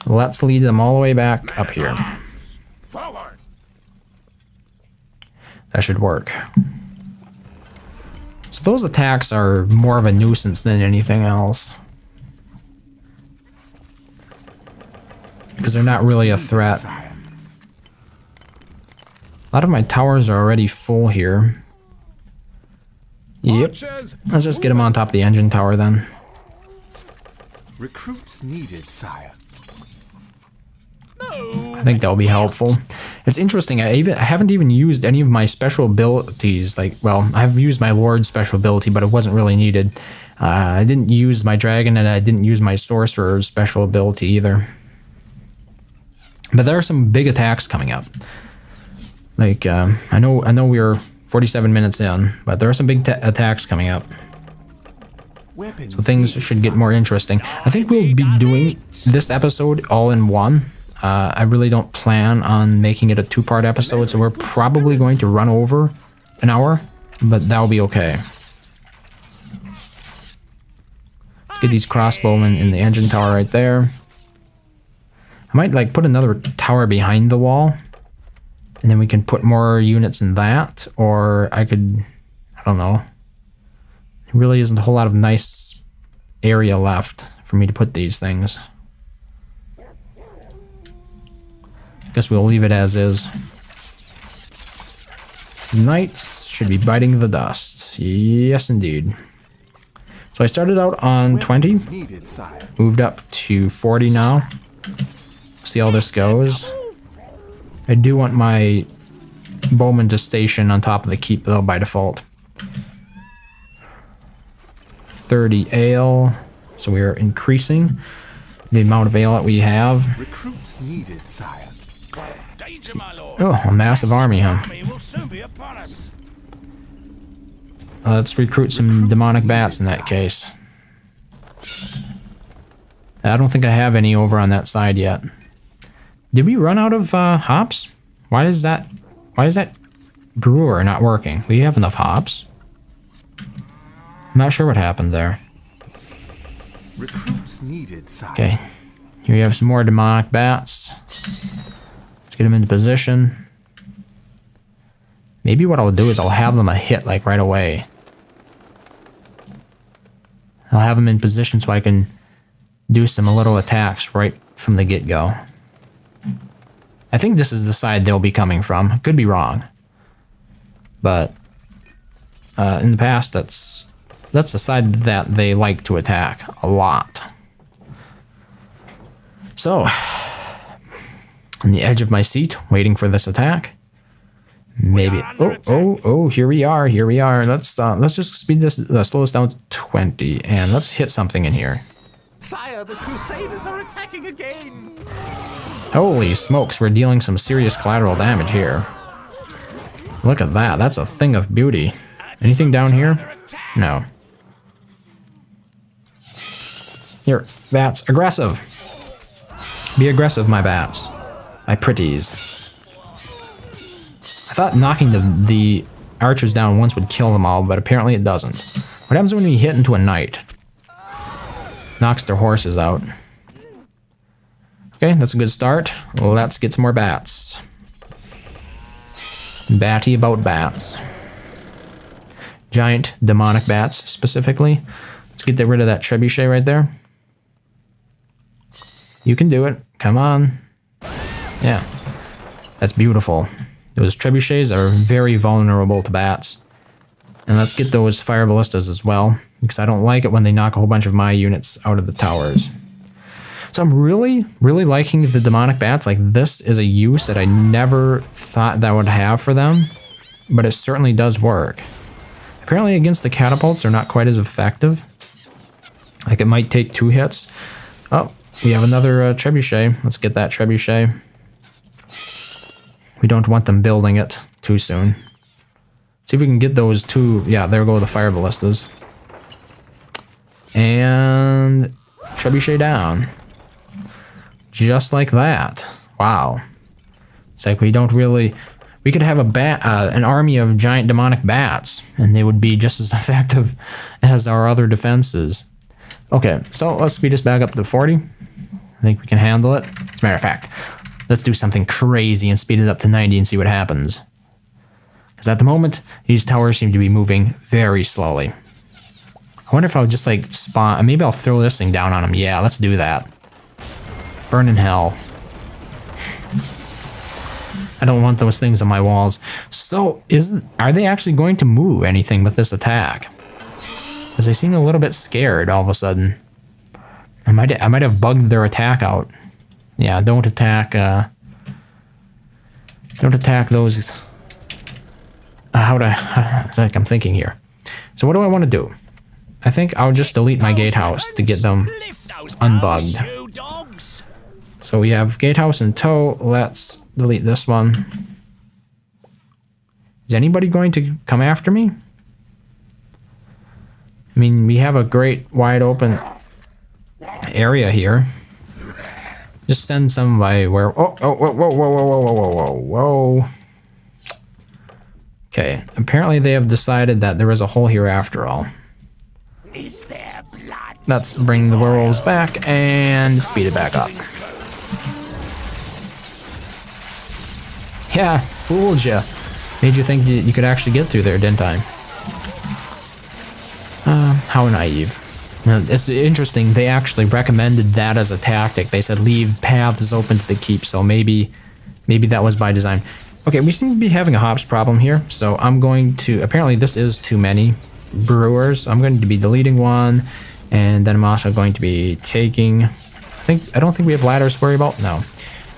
Let's lead them all the way back up here. That should work. So those attacks are more of a nuisance than anything else, because they're not really a threat. A lot of my towers are already full here. Yep. Let's just get him on top of the engine tower then. Recruits needed, sire. I think that'll be helpful. It's interesting, I haven't even used any of my special abilities. Like, well, I've used my Lord's special ability, but it wasn't really needed. I didn't use my dragon, and I didn't use my sorcerer's special ability either. But there are some big attacks coming up. Like, I know we're 47 minutes in, but there are some big attacks coming up. So things should get more interesting. I think we'll be doing this episode all in one. I really don't plan on making it a two-part episode, so we're probably going to run over an hour, but that'll be okay. Let's get these crossbowmen in the engine tower right there. I might like put another tower behind the wall, and then we can put more units in that, or I could, I don't know. There really isn't a whole lot of nice area left for me to put these things. Guess we'll leave it as is. Knights should be biting the dust. Yes, indeed. So I started out on 20, moved up to 40 now. See how this goes. I do want my bowman to station on top of the keep, though, by default. 30 ale, so we are increasing the amount of ale that we have. Recruits needed, sire. Oh, a massive army, huh? Let's recruit some demonic bats in that case. I don't think I have any over on that side yet. Did we run out of hops? Why is that brewer not working? We have enough hops. I'm not sure what happened there. Recruits needed, sire. Okay, here we have some more demonic bats. Let's get them into position. Maybe what I'll do is I'll have them a hit like right away. I'll have them in position so I can do some little attacks right from the get-go. I think this is the side they'll be coming from. Could be wrong. But in the past, that's the side that they like to attack a lot. So, on the edge of my seat, waiting for this attack. Maybe. Oh! Here we are. Here we are. Let's just speed this, slow this down to 20, and let's hit something in here. Sire, the Crusaders are attacking again! Holy smokes! We're dealing some serious collateral damage here. Look at that. That's a thing of beauty. Anything down here? No. Here, bats, aggressive. Be aggressive, my bats. My pretties. I thought knocking the archers down once would kill them all, but apparently it doesn't. What happens when we hit into a knight? Knocks their horses out. Okay, that's a good start. Let's get some more bats. Batty about bats. Giant demonic bats, specifically. Let's get rid of that trebuchet right there. You can do it. Come on. Yeah. That's beautiful. Those trebuchets are very vulnerable to bats. And let's get those fire ballistas as well, because I don't like it when they knock a whole bunch of my units out of the towers. So I'm really liking the demonic bats. Like, this is a use that I never thought that I would have for them, but it certainly does work. Apparently against the catapults, they're not quite as effective. Like, it might take 2 hits. Oh, we have another trebuchet. Let's get that trebuchet. We don't want them building it too soon. See if we can get those 2. Yeah, there go the fire ballistas. And trebuchet down. Just like that. Wow. It's like we don't really... We could have an army of giant demonic bats, and they would be just as effective as our other defenses. Okay, so let's speed this back up to 40. I think we can handle it. As a matter of fact, let's do something crazy and speed it up to 90 and see what happens. Because at the moment, these towers seem to be moving very slowly. I wonder if I'll just like spawn... Maybe I'll throw this thing down on them. Yeah, let's do that. Burn in hell. I don't want those things on my walls. So, are they actually going to move anything with this attack? Because they seem a little bit scared all of a sudden. I might have bugged their attack out. Yeah, don't attack those. It's like I'm thinking here. So what do I want to do? I think I'll just delete my gatehouse to get them unbugged. So we have gatehouse in tow. Let's delete this one. Is anybody going to come after me? I mean, we have a great wide open area here. Just send some by where... Whoa. Okay, apparently they have decided that there is a hole here after all. Is there blood? Let's bring the werewolves back and speed it back up. Yeah, fooled you. Made you think you could actually get through there, didn't I? How naive. It's interesting, they actually recommended that as a tactic. They said leave paths open to the keep, so maybe that was by design. Okay, we seem to be having a hops problem here, so I'm going to... Apparently this is too many brewers. I'm going to be deleting one, and then I'm also going to be taking... I don't think we have ladders to worry about. No.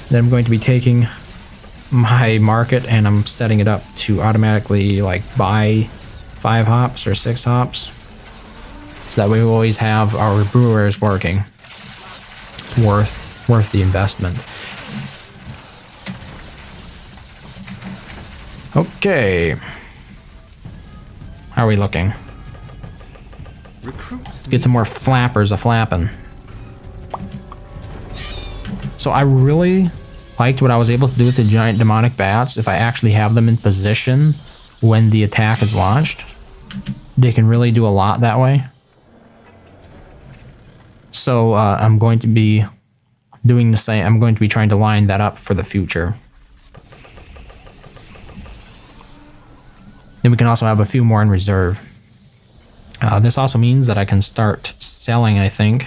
Then I'm going to be taking my market, and I'm setting it up to automatically like buy 5 hops or 6 hops. So that way we'll always have our brewers working. It's worth the investment. Okay. How are we looking? Get some more flappers a-flapping. So I really liked what I was able to do with the giant demonic bats. If I actually have them in position when the attack is launched, they can really do a lot that way. So I'm going to be doing the same. I'm going to be trying to line that up for the future. Then we can also have a few more in reserve. This also means that I can start selling, I think,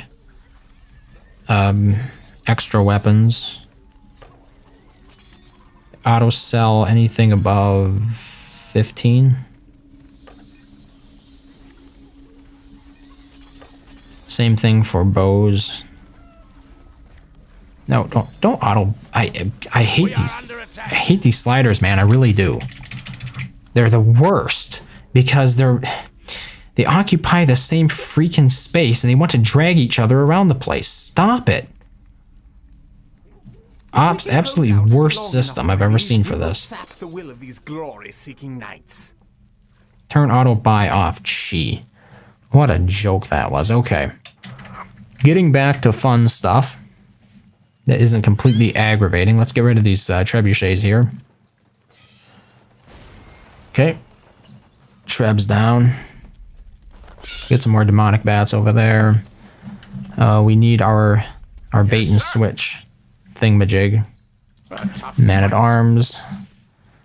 extra weapons. Auto sell anything above 15. Same thing for bows. No, don't auto. I hate these. I hate these sliders, man. I really do. They're the worst because they occupy the same freaking space and they want to drag each other around the place. Stop it. Absolutely worst system I've ever seen for this. Sap the will of these glory-seeking knights. Turn auto buy off. Gee. What a joke that was. Okay. Getting back to fun stuff that isn't completely aggravating. Let's get rid of these trebuchets here. Okay. Trebs down. Get some more demonic bats over there. We need our bait and switch thingamajig. Man at arms.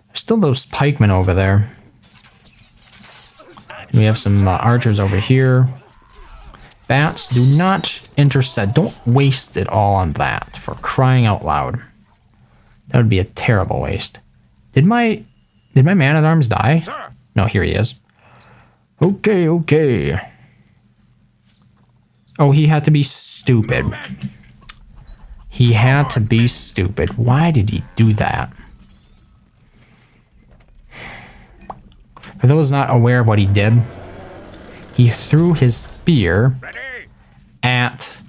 There's still those pikemen over there. We have some archers over here. Bats, do not intercept. Don't waste it all on that, for crying out loud. That would be a terrible waste. Did my man at arms die? No, here he is. Okay, okay. Oh, he had to be stupid. He had to be stupid. Why did he do that? For those not aware of what he did, he threw his spear at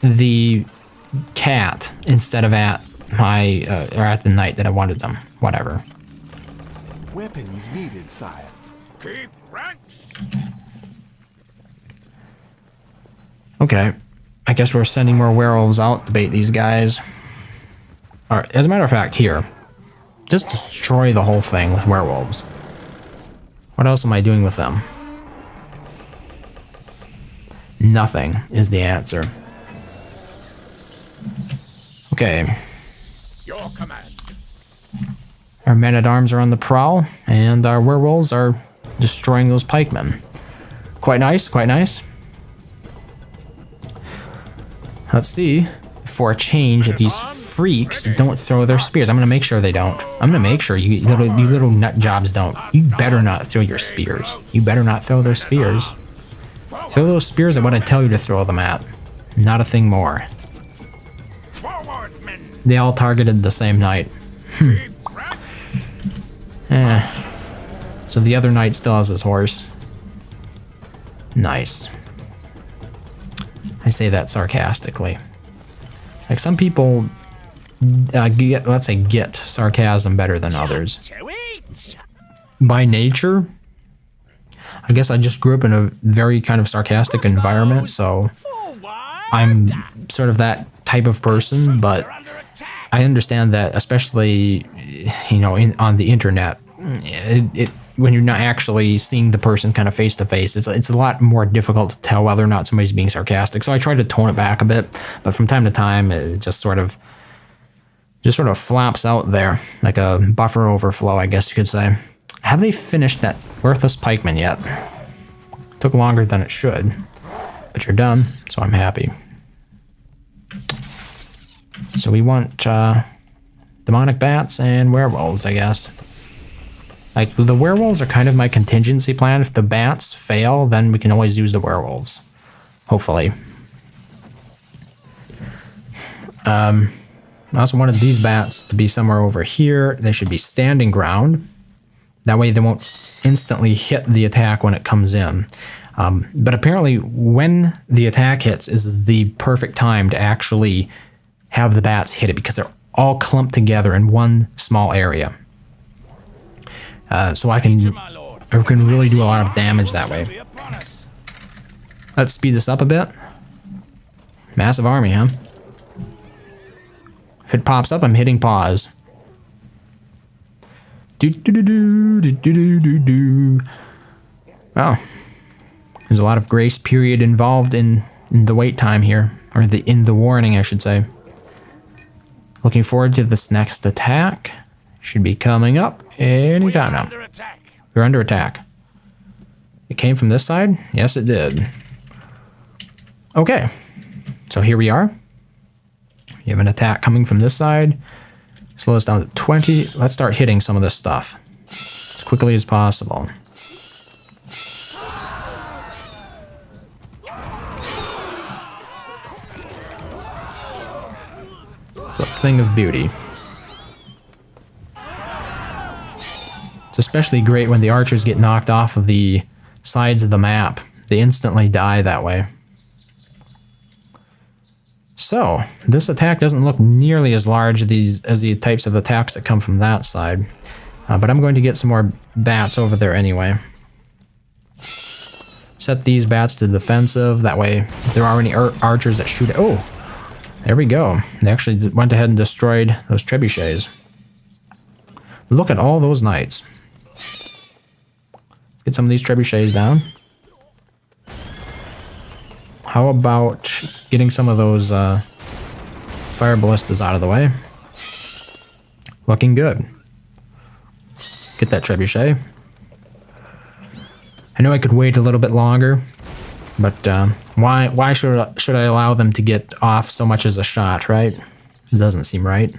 the cat instead of at my or at the knight that I wanted them. Whatever. Weapons needed, sire. Keep ranks. Okay. I guess we're sending more werewolves out to bait these guys. Alright, as a matter of fact, here. Just destroy the whole thing with werewolves. What else am I doing with them? Nothing is the answer. Okay. Your command. Our men-at-arms are on the prowl, and our werewolves are destroying those pikemen. Quite nice, quite nice. Let's see, for a change, that these freaks don't throw their spears. I'm gonna make sure they don't. I'm gonna make sure you little nut jobs don't. You better not throw your spears. You better not throw those spears. Throw those spears at what I tell you to throw them at. Not a thing more. They all targeted the same knight. So the other knight still has his horse. Nice. I say that sarcastically. Like, some people get sarcasm better than others. By nature, I guess I just grew up in a very kind of sarcastic environment, so I'm sort of that type of person, but I understand that, especially, you know, on the internet, when you're not actually seeing the person kind of face to face, it's a lot more difficult to tell whether or not somebody's being sarcastic. So I try to tone it back a bit, but from time to time, it just sort of flaps out there like a buffer overflow, I guess you could say. Have they finished that worthless pikeman yet? Took longer than it should, but you're done, so I'm happy. So we want demonic bats and werewolves, I guess. Like, the werewolves are kind of my contingency plan. If the bats fail, then we can always use the werewolves. Hopefully. I also wanted these bats to be somewhere over here. They should be standing ground. That way they won't instantly hit the attack when it comes in. But apparently when the attack hits is the perfect time to actually have the bats hit it, because they're all clumped together in one small area. So I can really do a lot of damage that way. Let's speed this up a bit. Massive army, huh? If it pops up, I'm hitting pause. Well, there's a lot of grace period involved in the wait time here, or in the warning, I should say. Looking forward to this next attack. Should be coming up anytime now. We're under attack. It came from this side? Yes, it did. Okay. So here we are. We have an attack coming from this side. Slow us down to 20. Let's start hitting some of this stuff as quickly as possible. It's a thing of beauty. It's especially great when the archers get knocked off of the sides of the map. They instantly die that way. So, this attack doesn't look nearly as large as the types of attacks that come from that side. But I'm going to get some more bats over there anyway. Set these bats to defensive. That way, if there are any archers that shoot... Oh! There we go. They actually went ahead and destroyed those trebuchets. Look at all those knights. Get some of these trebuchets down. How about getting some of those fire ballistas out of the way? Looking good. Get that trebuchet. I know I could wait a little bit longer, but why should I allow them to get off so much as a shot, right? It doesn't seem right.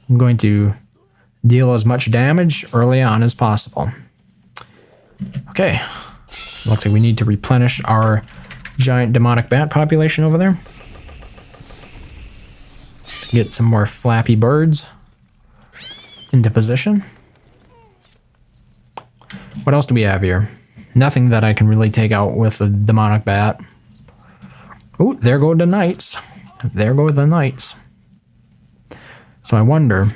I'm going to deal as much damage early on as possible. Okay. Looks like we need to replenish our giant demonic bat population over there. Let's get some more flappy birds into position. What else do we have here? Nothing that I can really take out with a demonic bat. Oh, there go the knights. There go the knights. So I wonder,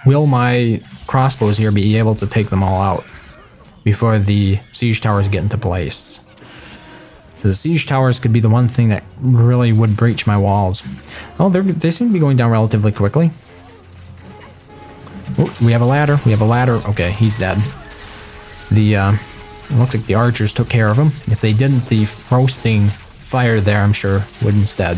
will my crossbows here be able to take them all out before the siege towers get into place? The siege towers could be the one thing that really would breach my walls. Oh, they seem to be going down relatively quickly. Oh, we have a ladder. We have a ladder. Okay, he's dead. It looks like the archers took care of him. If they didn't, the roasting fire there, I'm sure, would instead.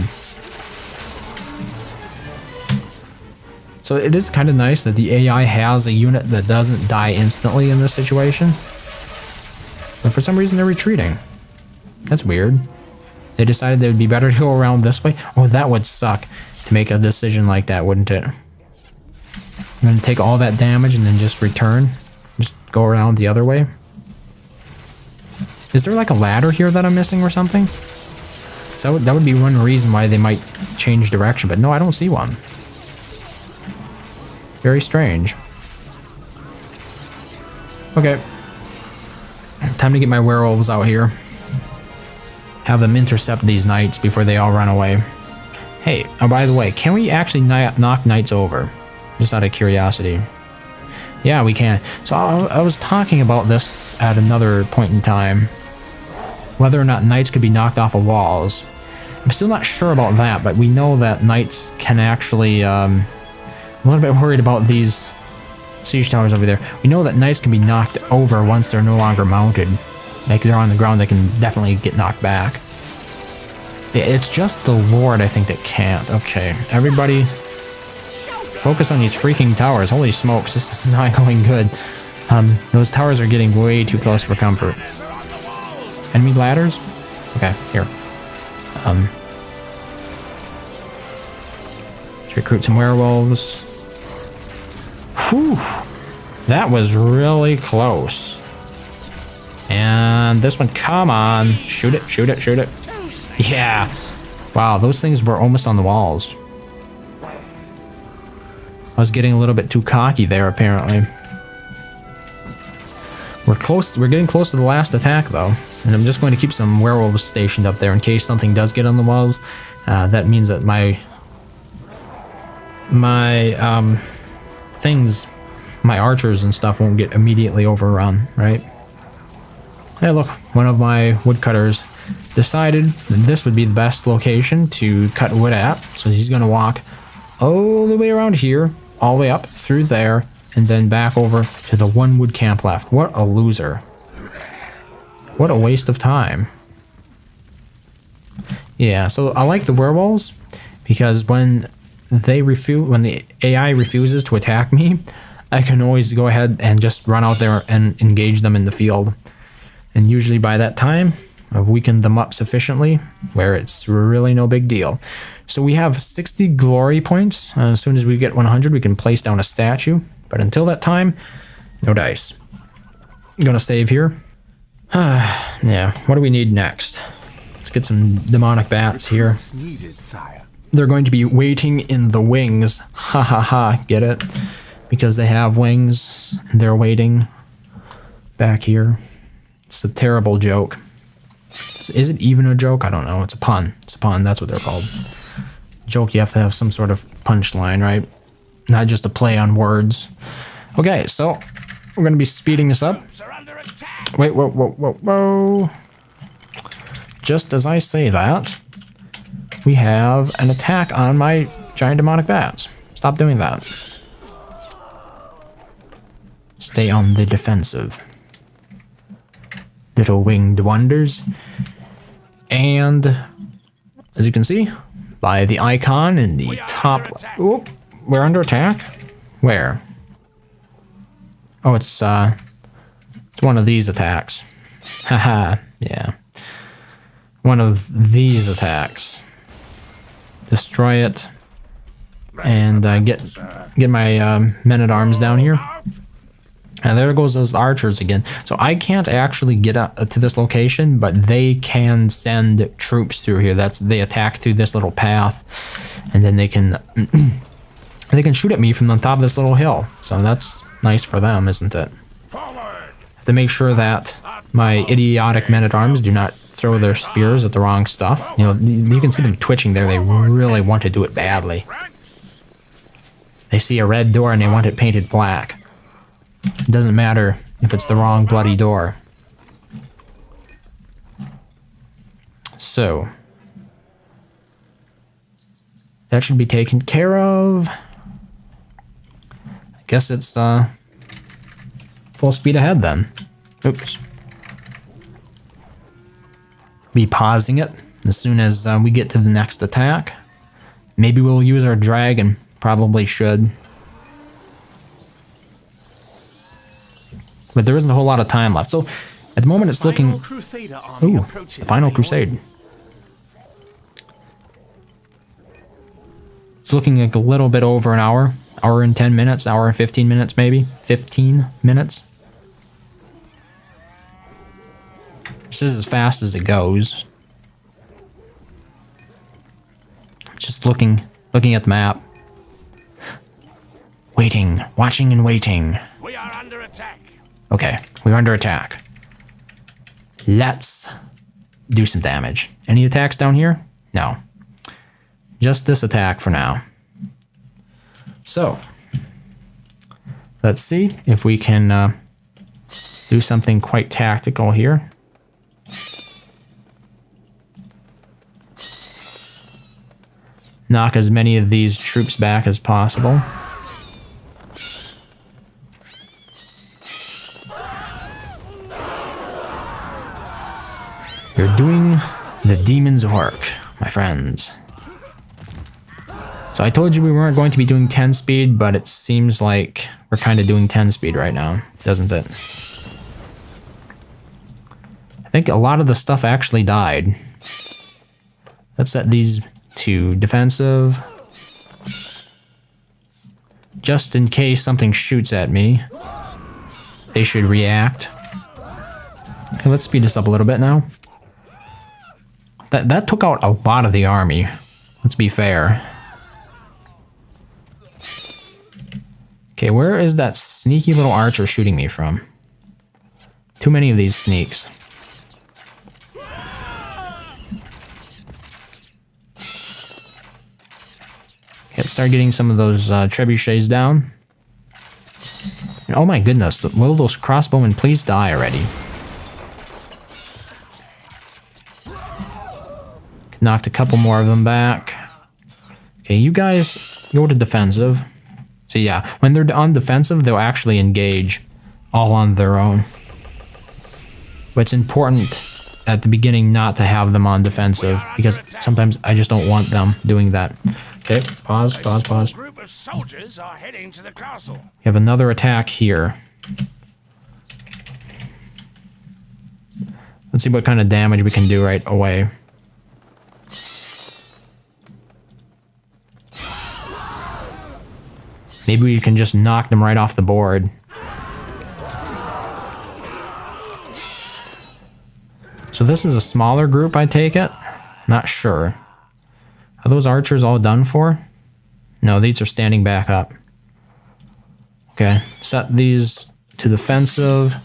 So it is kind of nice that the AI has a unit that doesn't die instantly in this situation. But for some reason, they're retreating. That's weird. They decided it would be better to go around this way. Oh, that would suck to make a decision like that, wouldn't it? I'm going to take all that damage and then just return. Just go around the other way. Is there like a ladder here that I'm missing or something? So that would be one reason why they might change direction. But no, I don't see one. Very strange. Okay. Time to get my werewolves out here. Have them intercept these knights before they all run away. Hey, oh, by the way, can we actually knock knights over? Just out of curiosity. Yeah, we can. So I was talking about this at another point in time. Whether or not knights could be knocked off of walls. I'm still not sure about that, but we know that knights can actually... I'm a little bit worried about these siege towers over there. We know that knights can be knocked over once they're no longer mounted. Like, they're on the ground, they can definitely get knocked back. It's just the Lord, I think, that can't. Okay, everybody... focus on these freaking towers. Holy smokes, this is not going good. Those towers are getting way too close for comfort. Enemy ladders? Okay, here. Let's recruit some werewolves. Whew. That was really close. And this one, come on. Shoot it, shoot it, shoot it. Yeah. Wow, those things were almost on the walls. I was getting a little bit too cocky there, apparently. We're getting close to the last attack, though. And I'm just going to keep some werewolves stationed up there in case something does get on the walls. That means that my archers and stuff won't get immediately overrun, right? Hey, look, one of my woodcutters decided that this would be the best location to cut wood at. So he's going to walk all the way around here, all the way up through there, and then back over to the one wood camp left. What a loser. What a waste of time. Yeah, so I like the werewolves because when the AI refuses to attack me, I can always go ahead and just run out there and engage them in the field. And usually by that time, I've weakened them up sufficiently where it's really no big deal. So we have 60 glory points. As soon as we get 100, we can place down a statue. But until that time, no dice. I'm gonna save here. Yeah, what do we need next? Let's get some demonic bats here. Needed, sire. They're going to be waiting in the wings. Ha ha ha, get it? Because they have wings, and they're waiting back here. It's a terrible joke. Is it even a joke? I don't know. It's a pun. It's a pun. That's what they're called. Joke, you have to have some sort of punchline, right? Not just a play on words. Okay, so we're going to be speeding this up. Wait, whoa, whoa, whoa, whoa. Just as I say that, we have an attack on my giant demonic bats. Stop doing that. Stay on the defensive. Little winged wonders. And as you can see, by the icon in the top... Oop, we're under attack? Where? Oh, it's one of these attacks. Haha, yeah. One of these attacks. Destroy it. And get my men-at-arms down here. And there goes those archers again. So I can't actually get up to this location, but they can send troops through here. They attack through this little path, and then they can shoot at me from the top of this little hill. So that's nice for them, isn't it? Have to make sure that my idiotic men-at-arms do not throw their spears at the wrong stuff. You know, you can see them twitching there. They really want to do it badly. They see a red door and they want it painted black. It doesn't matter if it's the wrong bloody door. So that should be taken care of. I guess it's full speed ahead then. Oops. Be pausing it as soon as we get to the next attack. Maybe we'll use our dragon. Probably should. But there isn't a whole lot of time left. So at the moment it's looking... Ooh, the final crusade. It's looking like a little bit over an hour. Hour and 10 minutes, hour and 15 minutes maybe. 15 minutes. This is as fast as it goes. Just looking at the map. Waiting, watching and waiting. We are under attack. Okay, we're under attack. Let's do some damage. Any attacks down here? No. Just this attack for now. So, let's see if we can do something quite tactical here. Knock as many of these troops back as possible. You're doing the demon's work, my friends. So I told you we weren't going to be doing 10 speed, but it seems like we're kind of doing 10 speed right now, doesn't it? I think a lot of the stuff actually died. Let's set these to defensive. Just in case something shoots at me, they should react. Okay, let's speed this up a little bit now. That took out a lot of the army, let's be fair. Okay, where is that sneaky little archer shooting me from? Too many of these sneaks. Okay, let's start getting some of those trebuchets down. And oh my goodness, will those crossbowmen please die already? Knocked a couple more of them back. Okay, you guys go to defensive. So yeah, when they're on defensive, they'll actually engage all on their own. But it's important at the beginning not to have them on defensive, because sometimes I just don't want them doing that. Okay, pause. Group of soldiers are heading to the castle. You have another attack here. Let's see what kind of damage we can do right away. Maybe we can just knock them right off the board. So this is a smaller group, I take it? Not sure. Are those archers all done for? No, these are standing back up. Okay, set these to defensive.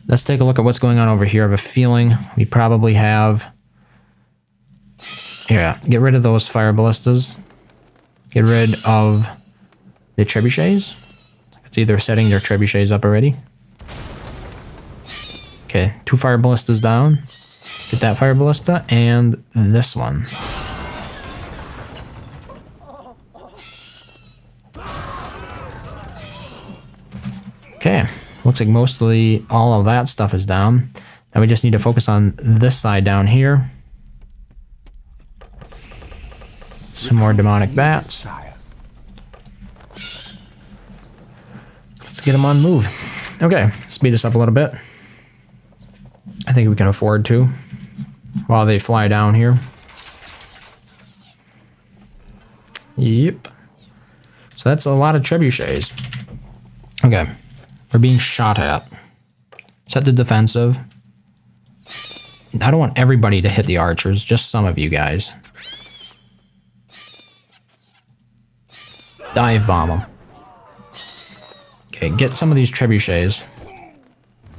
Let's take a look at what's going on over here. I have a feeling we probably have... Yeah, get rid of those fire ballistas. Get rid of the trebuchets. It's either setting their trebuchets up already. Okay, 2 fire ballistas down. Get that fire ballista and this one. Okay, looks like mostly all of that stuff is down. Now we just need to focus on this side down here. Some more demonic bats. Let's get them on move. Okay, speed this up a little bit. I think we can afford to while they fly down here. Yep. So that's a lot of trebuchets. Okay. We're being shot at. Set the defensive. I don't want everybody to hit the archers, just some of you guys. Dive bomb them. Okay, get some of these trebuchets.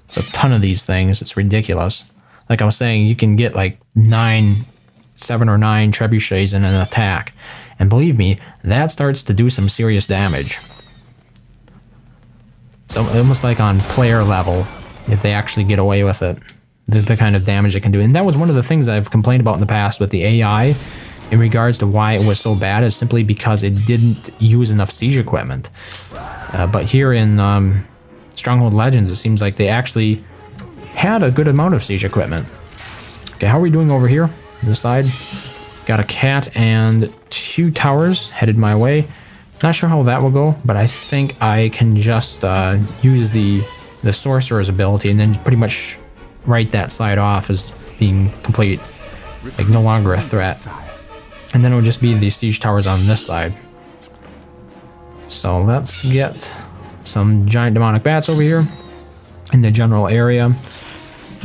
There's a ton of these things, it's ridiculous. Like I was saying, you can get like 7 or 9 trebuchets in an attack. And believe me, that starts to do some serious damage. So almost like on player level, if they actually get away with it, the kind of damage it can do. And that was one of the things I've complained about in the past with the AI in regards to why it was so bad, is simply because it didn't use enough siege equipment. But here in Stronghold Legends, it seems like they actually had a good amount of siege equipment. Okay, how are we doing over here on this side? Got a cat and 2 towers headed my way. Not sure how that will go, but I think I can just use the sorcerer's ability and then pretty much write that side off as being complete, like no longer a threat. And then it will just be the siege towers on this side. So let's get some giant demonic bats over here in the general area.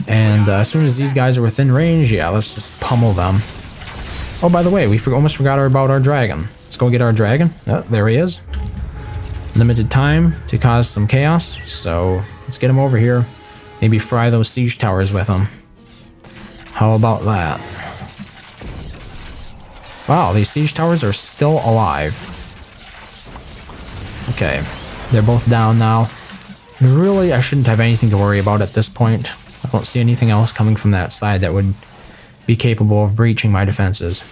And as soon as these guys are within range, yeah, let's just pummel them. Oh, by the way, we almost forgot about our dragon. Let's go get our dragon. Oh, there he is. Limited time to cause some chaos, so let's get him over here. Maybe fry those siege towers with him. How about that? Wow, these siege towers are still alive. Okay, they're both down now. Really, I shouldn't have anything to worry about at this point. I don't see anything else coming from that side that would be capable of breaching my defenses.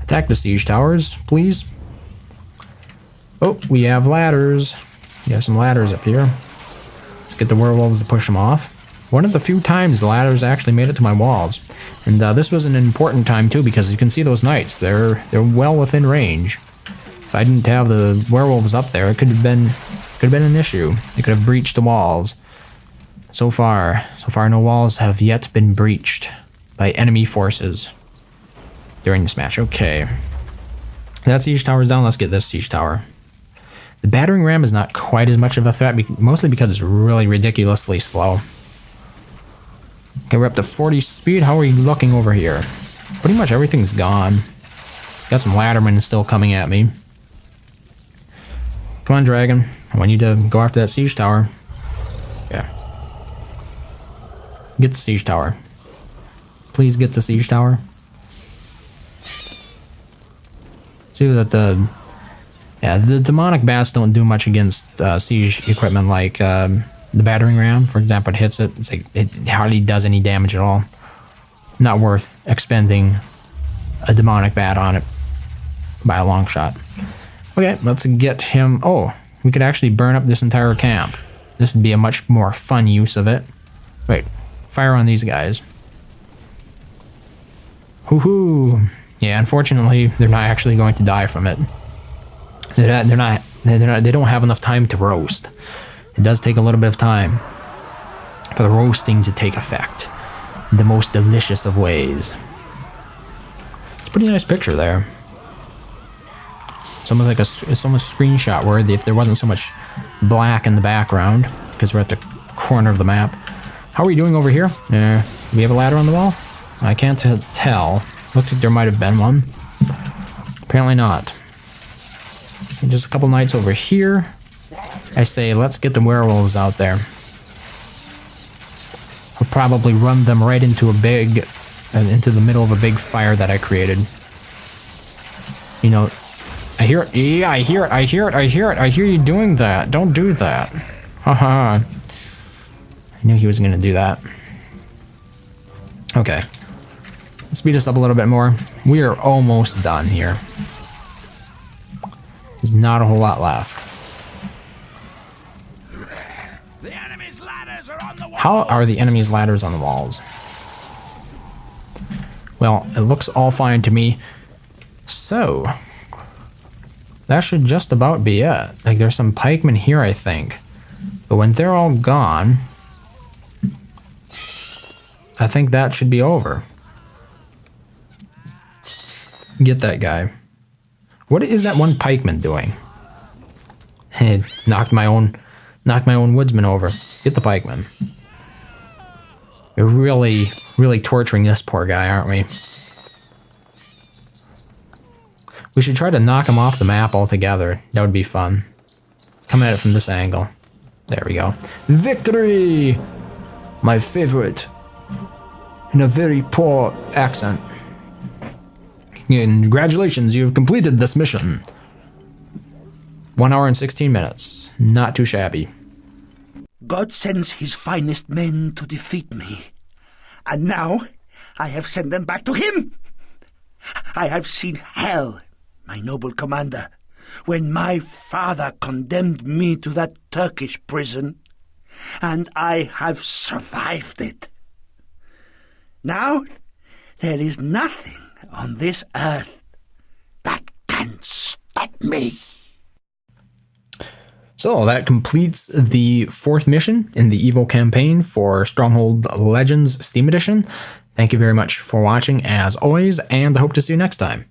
Attack the siege towers, please. Oh, we have ladders. We have some ladders up here. Let's get the werewolves to push them off. One of the few times the ladders actually made it to my walls. And this was an important time too, because you can see those knights. They're well within range. If I didn't have the werewolves up there, it could have been an issue. They could have breached the walls. So far no walls have yet been breached by enemy forces during this match. Okay. That siege tower's down. Let's get this siege tower. The battering ram is not quite as much of a threat, mostly because it's really ridiculously slow. Okay, we're up to 40 speed. How are you looking over here? Pretty much everything's gone. Got some laddermen still coming at me. Come on, dragon. I want you to go after that siege tower. Yeah. Get the siege tower. Please get the siege tower. See that the demonic bats don't do much against siege equipment like the battering ram, for example. It hits it. It's like it hardly does any damage at all. Not worth expending a demonic bat on it by a long shot. Okay, let's get him. Oh, we could actually burn up this entire camp. This would be a much more fun use of it. Wait, fire on these guys. Hoo-hoo. Yeah, unfortunately, they're not actually going to die from it. They don't have enough time to roast. It does take a little bit of time for the roasting to take effect in the most delicious of ways. It's a pretty nice picture there. It's almost like it's almost screenshot worthy if there wasn't so much black in the background, because we're at the corner of the map. How are we doing over here? Do we have a ladder on the wall? I can't tell. Looked like there might have been one. Apparently not. And just a couple knights over here. I say, let's get the werewolves out there. I'll probably run them right into into the middle of a big fire that I created. You know, I hear it. Yeah, I hear it. I hear it. I hear it. I hear you doing that. Don't do that. Haha. I knew he was going to do that. Okay. Let's speed us up a little bit more. We are almost done here. There's not a whole lot left. The enemy's ladders are on the wall. How are the enemy's ladders on the walls? Well, it looks all fine to me. So, that should just about be it. Like, there's some pikemen here, I think. But when they're all gone, I think that should be over. Get that guy. What is that one pikeman doing? Hey, knocked my own woodsman over. Get the pikeman. We're really, really torturing this poor guy, aren't we? We should try to knock him off the map altogether. That would be fun. Come at it from this angle. There we go. Victory! My favorite. In a very poor accent. Congratulations, you've completed this mission. 1 hour and 16 minutes. Not too shabby. God sends his finest men to defeat me. And now I have sent them back to him. I have seen hell, my noble commander, when my father condemned me to that Turkish prison, and I have survived it. Now there is nothing on this earth that can stop me. So that completes the 4th mission in the Evil campaign for Stronghold Legends Steam Edition. Thank you very much for watching as always, and I hope to see you next time.